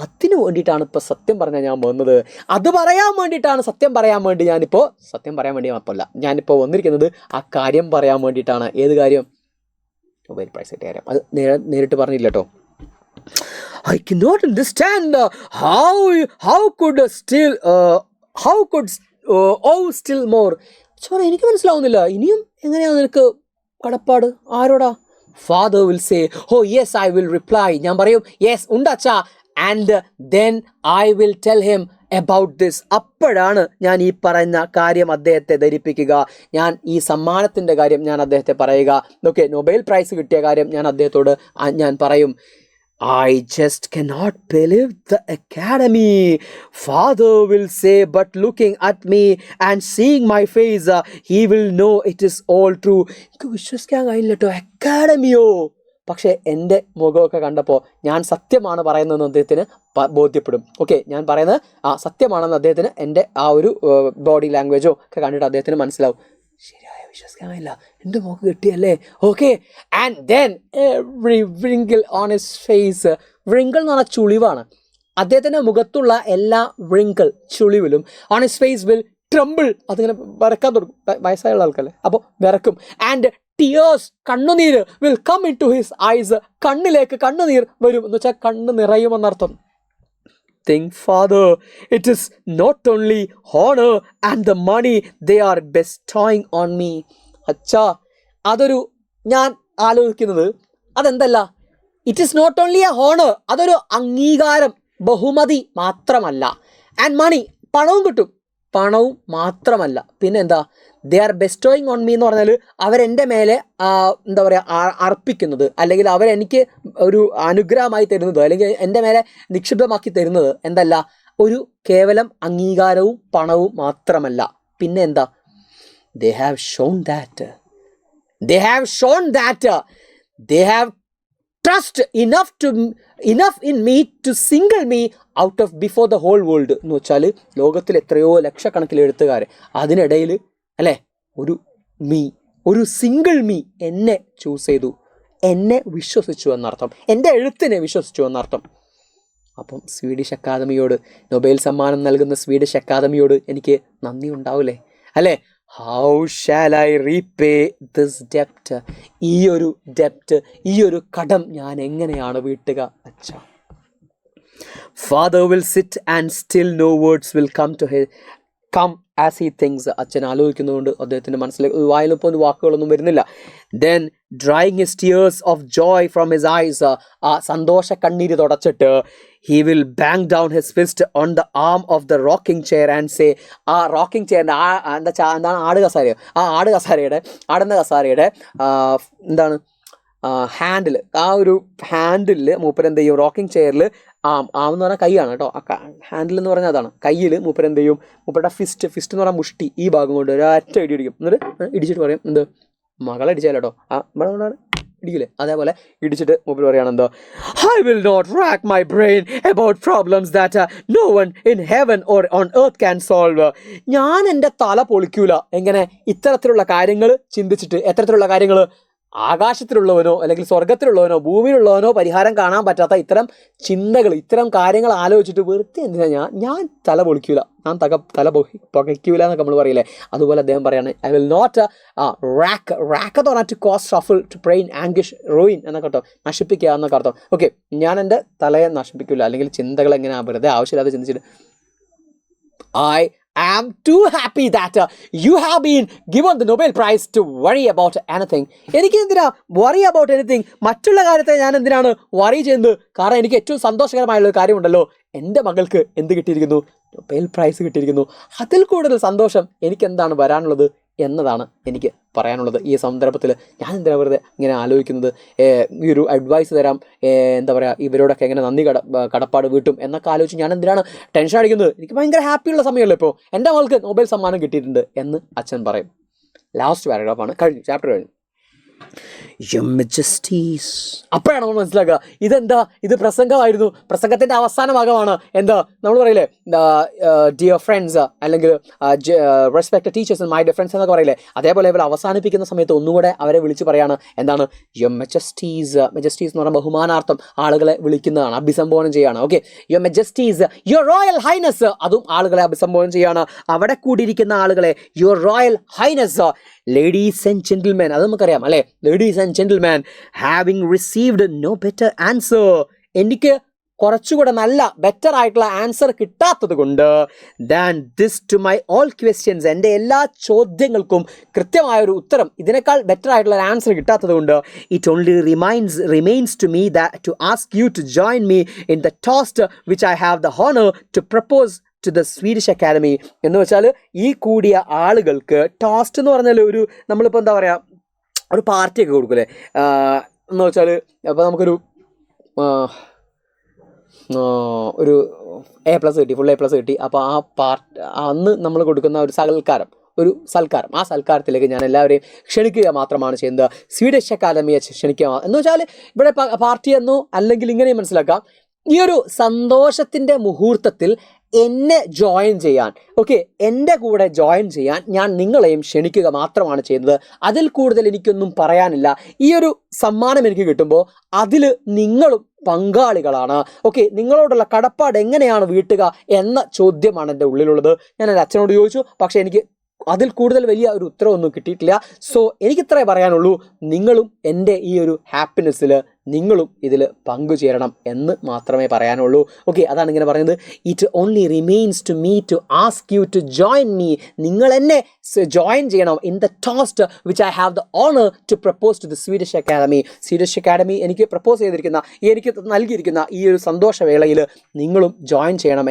അതിന് വേണ്ടിയിട്ടാണ് ഇപ്പോൾ സത്യം പറഞ്ഞാൽ ഞാൻ വന്നത്. അത് പറയാൻ വേണ്ടിയിട്ടാണ്, സത്യം പറയാൻ വേണ്ടി മാത്രമല്ല, ഞാനിപ്പോൾ വന്നിരിക്കുന്നത് ആ കാര്യം പറയാൻ വേണ്ടിയിട്ടാണ്. ഏത് കാര്യം? നൊബേൽ പ്രൈസ് കിട്ടിയ കാര്യം. അത് നേരിട്ട് പറഞ്ഞില്ല കേട്ടോ. I cannot understand how could still more. എനിക്ക് മനസ്സിലാവുന്നില്ല. ഇനിയും എങ്ങനെയാണ് നിനക്ക് കടപ്പാട്? ആരോടാ? Father will say, oh yes, I will reply. ഞാൻ പറയും, yes ഉണ്ടച്ചാ, and then I will tell him about this. അപ്പോഴാണ് ഞാൻ ഈ പറയുന്ന കാര്യം അദ്ദേഹത്തെ ധരിപ്പിക്കുക. ഞാൻ ഈ സമ്മാനത്തിൻ്റെ കാര്യം ഞാൻ അദ്ദേഹത്തെ പറയുക. ഓക്കെ, നൊബേൽ പ്രൈസ് കിട്ടിയ കാര്യം ഞാൻ അദ്ദേഹത്തോട് ഞാൻ പറയും. I just cannot believe the academy. Father will say, but looking at me and seeing my face, he will know it is all true. എനിക്ക് വിശ്വസിക്കാൻ കഴിയില്ല കേട്ടോ, അക്കാഡമിയോ. പക്ഷേ എൻ്റെ മുഖമൊക്കെ കണ്ടപ്പോൾ ഞാൻ സത്യമാണ് പറയുന്നതെന്ന് അദ്ദേഹത്തിന് ബോധ്യപ്പെടും. ഓക്കെ, ഞാൻ പറയുന്നത് സത്യമാണെന്ന് അദ്ദേഹത്തിന് എൻ്റെ ആ ഒരു ബോഡി ലാംഗ്വേജോ ഒക്കെ കണ്ടിട്ട് അദ്ദേഹത്തിന് മനസ്സിലാവും. ശരിയായ വിശ്വസിക്കാനില്ല, എൻ്റെ മുഖം കിട്ടിയല്ലേ. Okay, and then every wrinkle on his face. wrinkle എന്ന് പറഞ്ഞാൽ ചുളിവാണ്. അദ്ദേഹത്തിൻ്റെ മുഖത്തുള്ള എല്ലാ wrinkle ചുളിവിലും on his face will tremble. അതിങ്ങനെ വിറക്കാൻ തുടങ്ങും. വയസ്സായുള്ള ആൾക്കല്ലേ, അപ്പോൾ വിറക്കും. ആൻഡ് ടിയേഴ്സ്, കണ്ണുനീര് will come into his eyes. കണ്ണിലേക്ക് കണ്ണുനീർ വരും എന്ന് വെച്ചാൽ കണ്ണ് നിറയുമെന്നർത്ഥം. Think, Father, it is not only honor and the money they are bestowing on me. അച്ഛാ, അതൊരു ഞാൻ ആലോചിക്കുന്നത് അതെന്തല്ല, it is not only a honour, അതൊരു അംഗീകാരം, ബഹുമതി മാത്രമല്ല. ആൻഡ് മണി, പണവും കിട്ടും. പണവും മാത്രമല്ല, പിന്നെ എന്താ? ദേ ആർ ബെസ്റ്റോയിങ് ഓൺ മീ എന്ന് പറഞ്ഞാൽ അവരെൻ്റെ മേലെ എന്താ പറയുക, അർപ്പിക്കുന്നത്, അല്ലെങ്കിൽ അവരെനിക്ക് ഒരു അനുഗ്രഹമായി തരുന്നത്, അല്ലെങ്കിൽ എൻ്റെ മേലെ നിക്ഷിപ്തമാക്കി തരുന്നത് എന്തല്ല, ഒരു കേവലം അംഗീകാരവും പണവും മാത്രമല്ല. പിന്നെ എന്താ? They have shown that they have trust enough in me to single me out of before the whole world. എന്ന് വെച്ചാൽ ലോകത്തിൽ എത്രയോ ലക്ഷക്കണക്കിൽ എഴുത്തുകാർ, അതിനിടയിൽ അല്ലേ ഒരു സിംഗിൾ മീ എന്നെ ചൂസ് ചെയ്തു, എന്നെ വിശ്വസിച്ചു എന്നർത്ഥം, എൻ്റെ എഴുത്തിനെ വിശ്വസിച്ചു എന്നർത്ഥം. അപ്പം സ്വീഡിഷ് അക്കാദമിയോട്, നൊബേൽ സമ്മാനം നൽകുന്ന സ്വീഡിഷ് അക്കാദമിയോട് എനിക്ക് നന്ദി ഉണ്ടാവില്ലേ? അല്ലേ? How shall I repay this ഡെപ്റ്റ്? ഈ ഒരു കടം ഞാൻ എങ്ങനെയാണ് വീട്ടുക അച്ഛാ? Father will sit and still no words will come as he thinks. അച്ഛൻ ആലോചിക്കുന്നതുകൊണ്ട് അദ്ദേഹത്തിൻ്റെ മനസ്സിലേക്ക് വായിലിപ്പോൾ വാക്കുകളൊന്നും വരുന്നില്ല. Then drying his tears of joy from his eyes, ആ സന്തോഷ കണ്ണീര് തുടച്ചിട്ട് he will bang down his fist on the arm of the rocking chair and say, ആ rocking ചെയറിൻ്റെ എന്താണ് ആടുന്ന കസാരയുടെ എന്താണ് ഹാൻഡിൽ, ആ ഒരു ഹാൻഡിലിൽ മൂപ്പരെന്ത് ചെയ്യും? റോക്കിംഗ് ചെയറിൽ ആമെന്ന് പറഞ്ഞാൽ കൈയാണ് കേട്ടോ, ഹാൻഡിൽ എന്ന് പറഞ്ഞാൽ അതാണ്. കയ്യിൽ മൂപ്പരെന്ത് ചെയ്യും? മൂപ്പരുടെ ഫിസ്റ്റ് എന്ന് പറഞ്ഞാൽ മുഷ്ടി, ഈ ഭാഗം കൊണ്ട് ഒരൊറ്റ ഇടിക്കും. എന്നിട്ട് ഇടിച്ചിട്ട് പറയും എന്ത്? മകളടിച്ചാലോ കേട്ടോ, നമ്മളെ കൊണ്ടാണ് ഇടിക്കില്ലേ, അതേപോലെ ഇടിച്ചിട്ട് മൂപ്പർ പറയുകയാണ് എന്തോ, I will not rack my brain about problems that no one in heaven or on earth can solve. ഞാൻ എൻ്റെ തല പൊളിക്കൂല. എങ്ങനെ? ഇത്തരത്തിലുള്ള കാര്യങ്ങൾ ചിന്തിച്ചിട്ട്. എത്തരത്തിലുള്ള കാര്യങ്ങൾ? ആകാശത്തിലുള്ളവനോ അല്ലെങ്കിൽ സ്വർഗത്തിലുള്ളവനോ ഭൂമിയിലുള്ളവനോ പരിഹാരം കാണാൻ പറ്റാത്ത ഇത്തരം ചിന്തകൾ, ഇത്തരം കാര്യങ്ങൾ ആലോചിച്ചിട്ട് വെറുതെ എന്തിനാ ഞാൻ തല പൊളിക്കൂല, ഞാൻ തല പുകയ്ക്കൂല എന്നൊക്കെ നമ്മൾ പറയില്ലേ, അതുപോലെ അദ്ദേഹം പറയാണ് ഐ വിൽ നോട്ട് റാക്ക് എന്ന് പറഞ്ഞാൽ to cause shuffle, to bring anguish, ruin എന്നൊക്കെ അർത്ഥം, നശിപ്പിക്കുക എന്നൊക്കെ അർത്ഥം. ഓക്കെ, ഞാൻ എൻ്റെ തലയെ നശിപ്പിക്കില്ല, അല്ലെങ്കിൽ ചിന്തകൾ എങ്ങനെ വെറുതെ ആവശ്യമില്ലാതെ ചിന്തിച്ചിട്ട് I am too happy that you have been given the Nobel Prize to worry about anything. എനിക്ക് എന്തിനാ worry about anything? മറ്റുള്ള കാര്യത്തെ ഞാൻ എന്തിനാണ് worry ചെയ്യുന്നത്? കാരണം എനിക്ക് ഏറ്റവും സന്തോഷകരമായുള്ള ഒരു കാര്യമുണ്ടല്ലോ, എൻ്റെ മകൾക്ക് എന്ത് കിട്ടിയിരിക്കുന്നു? നൊബേൽ പ്രൈസ് കിട്ടിയിരിക്കുന്നു. അതിൽ കൂടുതൽ സന്തോഷം എനിക്ക് എന്താണ് വരാനുള്ളത്? എന്നതാണ് എനിക്ക് പറയാനുള്ളത്. ഈ സന്ദർഭത്തിൽ ഞാൻ എന്തിനാണ് വെറുതെ ഇങ്ങനെ ആലോചിക്കുന്നത്, ഈ ഒരു അഡ്വൈസ് തരാം, എന്താ പറയുക, ഇവരോടൊക്കെ എങ്ങനെ നന്ദി കടപ്പാട് വീട്ടും എന്നൊക്കെ ആലോചിച്ച് ഞാൻ എന്തിനാണ് ടെൻഷൻ അടിക്കുന്നത്? എനിക്ക് ഭയങ്കര ഹാപ്പിയുള്ള സമയമല്ലോ ഇപ്പോൾ. എൻ്റെ മകൾക്ക് നൊബേൽ സമ്മാനം കിട്ടിയിട്ടുണ്ട് എന്ന് അച്ഛൻ പറയും. ലാസ്റ്റ് പാരഗ്രാഫാണ്, കഴിഞ്ഞു, ചാപ്റ്റർ കഴിഞ്ഞു. Your Majesties. അപ്പോഴാണ് നമ്മൾ മനസ്സിലാക്കുക ഇതെന്താ, ഇത് പ്രസംഗമായിരുന്നു, പ്രസംഗത്തിൻ്റെ അവസാന ഭാഗമാണ്. എന്താ നമ്മൾ പറയില്ലേ, ഡിയർ ഫ്രണ്ട്സ് അല്ലെങ്കിൽ respect teachers and my dear friends എന്നൊക്കെ പറയില്ലേ, അതേപോലെ ഇവർ അവസാനിപ്പിക്കുന്ന സമയത്ത് ഒന്നുകൂടെ അവരെ വിളിച്ച് പറയാണ് എന്താണ്, യുവർ മെജസ്റ്റീസ്. മെജസ്റ്റീസ് എന്ന് പറഞ്ഞാൽ ബഹുമാനാർത്ഥം ആളുകളെ വിളിക്കുന്നതാണ്, അഭിസംബോധന ചെയ്യാണ്. Okay, your majesties, your royal highness, അതും ആളുകളെ അഭിസംബോധന ചെയ്യാണ്. അവിടെ കൂടിയിരിക്കുന്ന ആളുകളെ your royal highness, ladies and gentlemen, അത് നമുക്കറിയാം അല്ലേ, ladies and gentlemen, having received no better answer, എനിക്ക് കുറച്ചുകൂടെ നല്ല ബെറ്റർ ആയിട്ടുള്ള ആൻസർ കിട്ടാത്തത് കൊണ്ട്, than this to my all questions, എൻ്റെ എല്ലാ ചോദ്യങ്ങൾക്കും കൃത്യമായൊരു ഉത്തരം, ഇതിനേക്കാൾ ബെറ്റർ ആയിട്ടുള്ള ഒരു ആൻസർ കിട്ടാത്തത് കൊണ്ട്, it only remains to me that to ask you to join me in the toast which I have the honour to propose to the Swedish Academy. എന്ന് വെച്ചാൽ ഈ കൂടിയ ആളുകൾക്ക് ടോസ്റ്റ് എന്ന് പറഞ്ഞാൽ ഒരു, നമ്മളിപ്പോൾ എന്താ പറയുക, ഒരു പാർട്ടിയൊക്കെ കൊടുക്കൂലേ, എന്ന് വെച്ചാൽ അപ്പോൾ നമുക്കൊരു ഒരു A+ കിട്ടി, ഫുൾ A+ കിട്ടി. അപ്പോൾ ആ അന്ന് നമ്മൾ കൊടുക്കുന്ന ഒരു സൽക്കാരം, ആ സൽക്കാരത്തിലേക്ക് ഞാൻ എല്ലാവരെയും ക്ഷണിക്കുക മാത്രമാണ് ചെയ്യുന്നത്. സ്വീഡിഷ് അക്കാദമിയെ ക്ഷണിക്കുക എന്ന് വെച്ചാൽ ഇവിടെ പാർട്ടി എന്നോ അല്ലെങ്കിൽ ഇങ്ങനെയും മനസ്സിലാക്കാം, ഈ ഒരു സന്തോഷത്തിൻ്റെ മുഹൂർത്തത്തിൽ എന്നെ ജോയിൻ ചെയ്യാൻ, ഓക്കെ, എൻ്റെ കൂടെ ജോയിൻ ചെയ്യാൻ ഞാൻ നിങ്ങളെയും ക്ഷണിക്കുക മാത്രമാണ് ചെയ്യുന്നത്. അതിൽ കൂടുതൽ എനിക്കൊന്നും പറയാനില്ല. ഈ ഒരു സമ്മാനം എനിക്ക് കിട്ടുമ്പോൾ അതിൽ നിങ്ങളും പങ്കാളികളാണ്. ഓക്കെ, നിങ്ങളോടുള്ള കടപ്പാട് എങ്ങനെയാണ് വീട്ടുക എന്ന ചോദ്യമാണ് എൻ്റെ ഉള്ളിലുള്ളത്. ഞാൻ എൻ്റെ അച്ഛനോട് ചോദിച്ചു, പക്ഷേ എനിക്ക് അതിൽ കൂടുതൽ വലിയ ഒരു ഉത്തരവൊന്നും കിട്ടിയിട്ടില്ല. സോ എനിക്കിത്രേ പറയാനുള്ളൂ, നിങ്ങളും എൻ്റെ ഈ ഒരു ഹാപ്പിനെസ്സിൽ നിങ്ങളും ഇതിൽ പങ്കുചേരണം എന്ന് മാത്രമേ പറയാനുള്ളൂ. ഓക്കെ, അതാണ് ഇങ്ങനെ പറയുന്നത്. It only remains to me to ask you to join me, നിങ്ങൾ എന്നെ ജോയിൻ ചെയ്യണം in the toast which I have the honour to propose to the Swedish Academy. Swedish Academy എനിക്ക് പ്രപ്പോസ് ചെയ്തിരിക്കുന്ന, എനിക്ക് നൽകിയിരിക്കുന്ന ഈ ഒരു സന്തോഷവേളയിൽ നിങ്ങളും ജോയിൻ ചെയ്യണം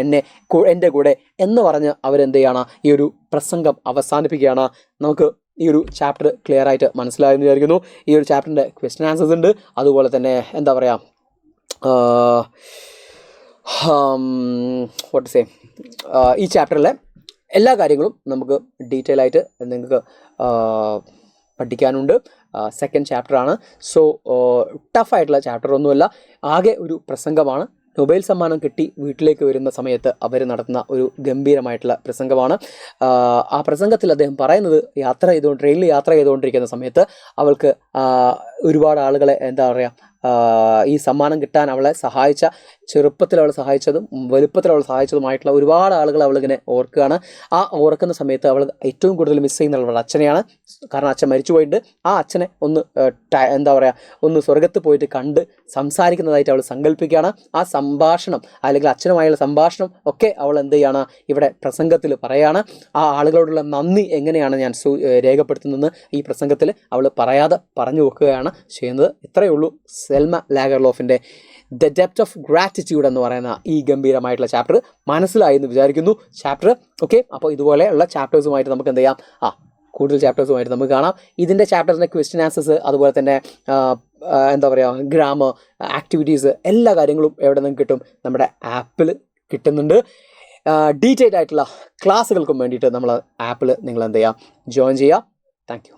എൻ്റെ കൂടെ എന്ന് പറഞ്ഞ് അവരെന്ത് ചെയ്യാണ്, ഈ ഒരു പ്രസംഗം അവസാനിപ്പിക്കുകയാണ്. നമുക്ക് ഈ ഒരു ചാപ്റ്റർ ക്ലിയർ ആയിട്ട് മനസ്സിലായെന്ന് വിചാരിക്കുന്നു. ഈ ഒരു ചാപ്റ്ററിൻ്റെ ക്വസ്റ്റ്യൻ ആൻസേഴ്സ് ഉണ്ട്. അതുപോലെ തന്നെ എന്താ പറയുക, വാട്ട് സേ, ഈ ചാപ്റ്ററിലെ എല്ലാ കാര്യങ്ങളും നമുക്ക് ഡീറ്റെയിൽ ആയിട്ട് നിങ്ങൾക്ക് പഠിക്കാനുണ്ട്. സെക്കൻഡ് ചാപ്റ്ററാണ്. സോ ടഫായിട്ടുള്ള ചാപ്റ്റർ ഒന്നുമല്ല, ആകെ ഒരു പ്രസംഗമാണ്. നൊബേൽ സമ്മാനം കിട്ടി വീട്ടിലേക്ക് വരുന്ന സമയത്ത് അവർ നടത്തുന്ന ഒരു ഗംഭീരമായിട്ടുള്ള പ്രസംഗമാണ്. ആ പ്രസംഗത്തിൽ അദ്ദേഹം പറയുന്നത്, ട്രെയിനിൽ യാത്ര ചെയ്തുകൊണ്ടിരിക്കുന്ന സമയത്ത് അവൾക്ക് ഒരുപാട് ആളുകളെ എന്താ പറയുക, ഈ സമ്മാനം കിട്ടാൻ അവളെ സഹായിച്ച, ചെറുപ്പത്തിൽ അവളെ സഹായിച്ചതും വലുപ്പത്തിൽ അവളെ സഹായിച്ചതുമായിട്ടുള്ള ഒരുപാട് ആളുകൾ അവളിങ്ങനെ ഓർക്കുകയാണ്. ആ ഓർക്കുന്ന സമയത്ത് അവൾ ഏറ്റവും കൂടുതൽ മിസ് ചെയ്യുന്നത് അവളുടെ അച്ഛനെയാണ്. കാരണം അച്ഛൻ മരിച്ചു പോയിട്ട് ആ അച്ഛനെ എന്താ പറയുക, ഒന്ന് സ്വർഗത്ത് പോയിട്ട് കണ്ട് സംസാരിക്കുന്നതായിട്ട് അവൾ സങ്കല്പിക്കുകയാണ്. ആ സംഭാഷണം അല്ലെങ്കിൽ അച്ഛനുമായുള്ള സംഭാഷണം ഒക്കെ അവൾ എന്ത് ചെയ്യാണ്, ഇവിടെ പ്രസംഗത്തിൽ പറയുകയാണ്. ആ ആളുകളോടുള്ള നന്ദി എങ്ങനെയാണ് ഞാൻ രേഖപ്പെടുത്തുന്നതെന്ന് ഈ പ്രസംഗത്തിൽ അവൾ പറയാതെ പറഞ്ഞു വെക്കുകയാണ് ചെയ്യുന്നത്. ഇത്രയേ ഉള്ളൂ സെൽമ ലാഗർലോഫിൻ്റെ ദ ഡെപ്ത് ഓഫ് ഗ്രാറ്റിറ്റ്യൂഡ് എന്ന് പറയുന്ന ഈ ഗംഭീരമായിട്ടുള്ള ചാപ്റ്റർ. മനസ്സിലായി എന്ന് വിചാരിക്കുന്നു ചാപ്റ്റർ. ഓക്കെ, അപ്പോൾ ഇതുപോലെയുള്ള ചാപ്റ്റേഴ്സുമായിട്ട് നമുക്ക് എന്ത് ചെയ്യാം, കൂടുതൽ ചാപ്റ്റേഴ്സുമായിട്ട് നമുക്ക് കാണാം. ഇതിൻ്റെ ചാപ്റ്റേഴ്സിൻ്റെ ക്വസ്റ്റ്യൻ ആൻസേഴ്സ്, അതുപോലെ തന്നെ എന്താ പറയുക, ഗ്രാമർ, ആക്ടിവിറ്റീസ്, എല്ലാ കാര്യങ്ങളും എവിടെ നിന്ന് കിട്ടും, നമ്മുടെ ആപ്പിൽ കിട്ടുന്നുണ്ട്. ഡീറ്റെയിൽഡ് ആയിട്ടുള്ള ക്ലാസ്സുകൾക്കും വേണ്ടിയിട്ട് നമ്മൾ ആപ്പിൽ നിങ്ങൾ എന്ത് ചെയ്യുക, ജോയിൻ ചെയ്യുക. Thank you.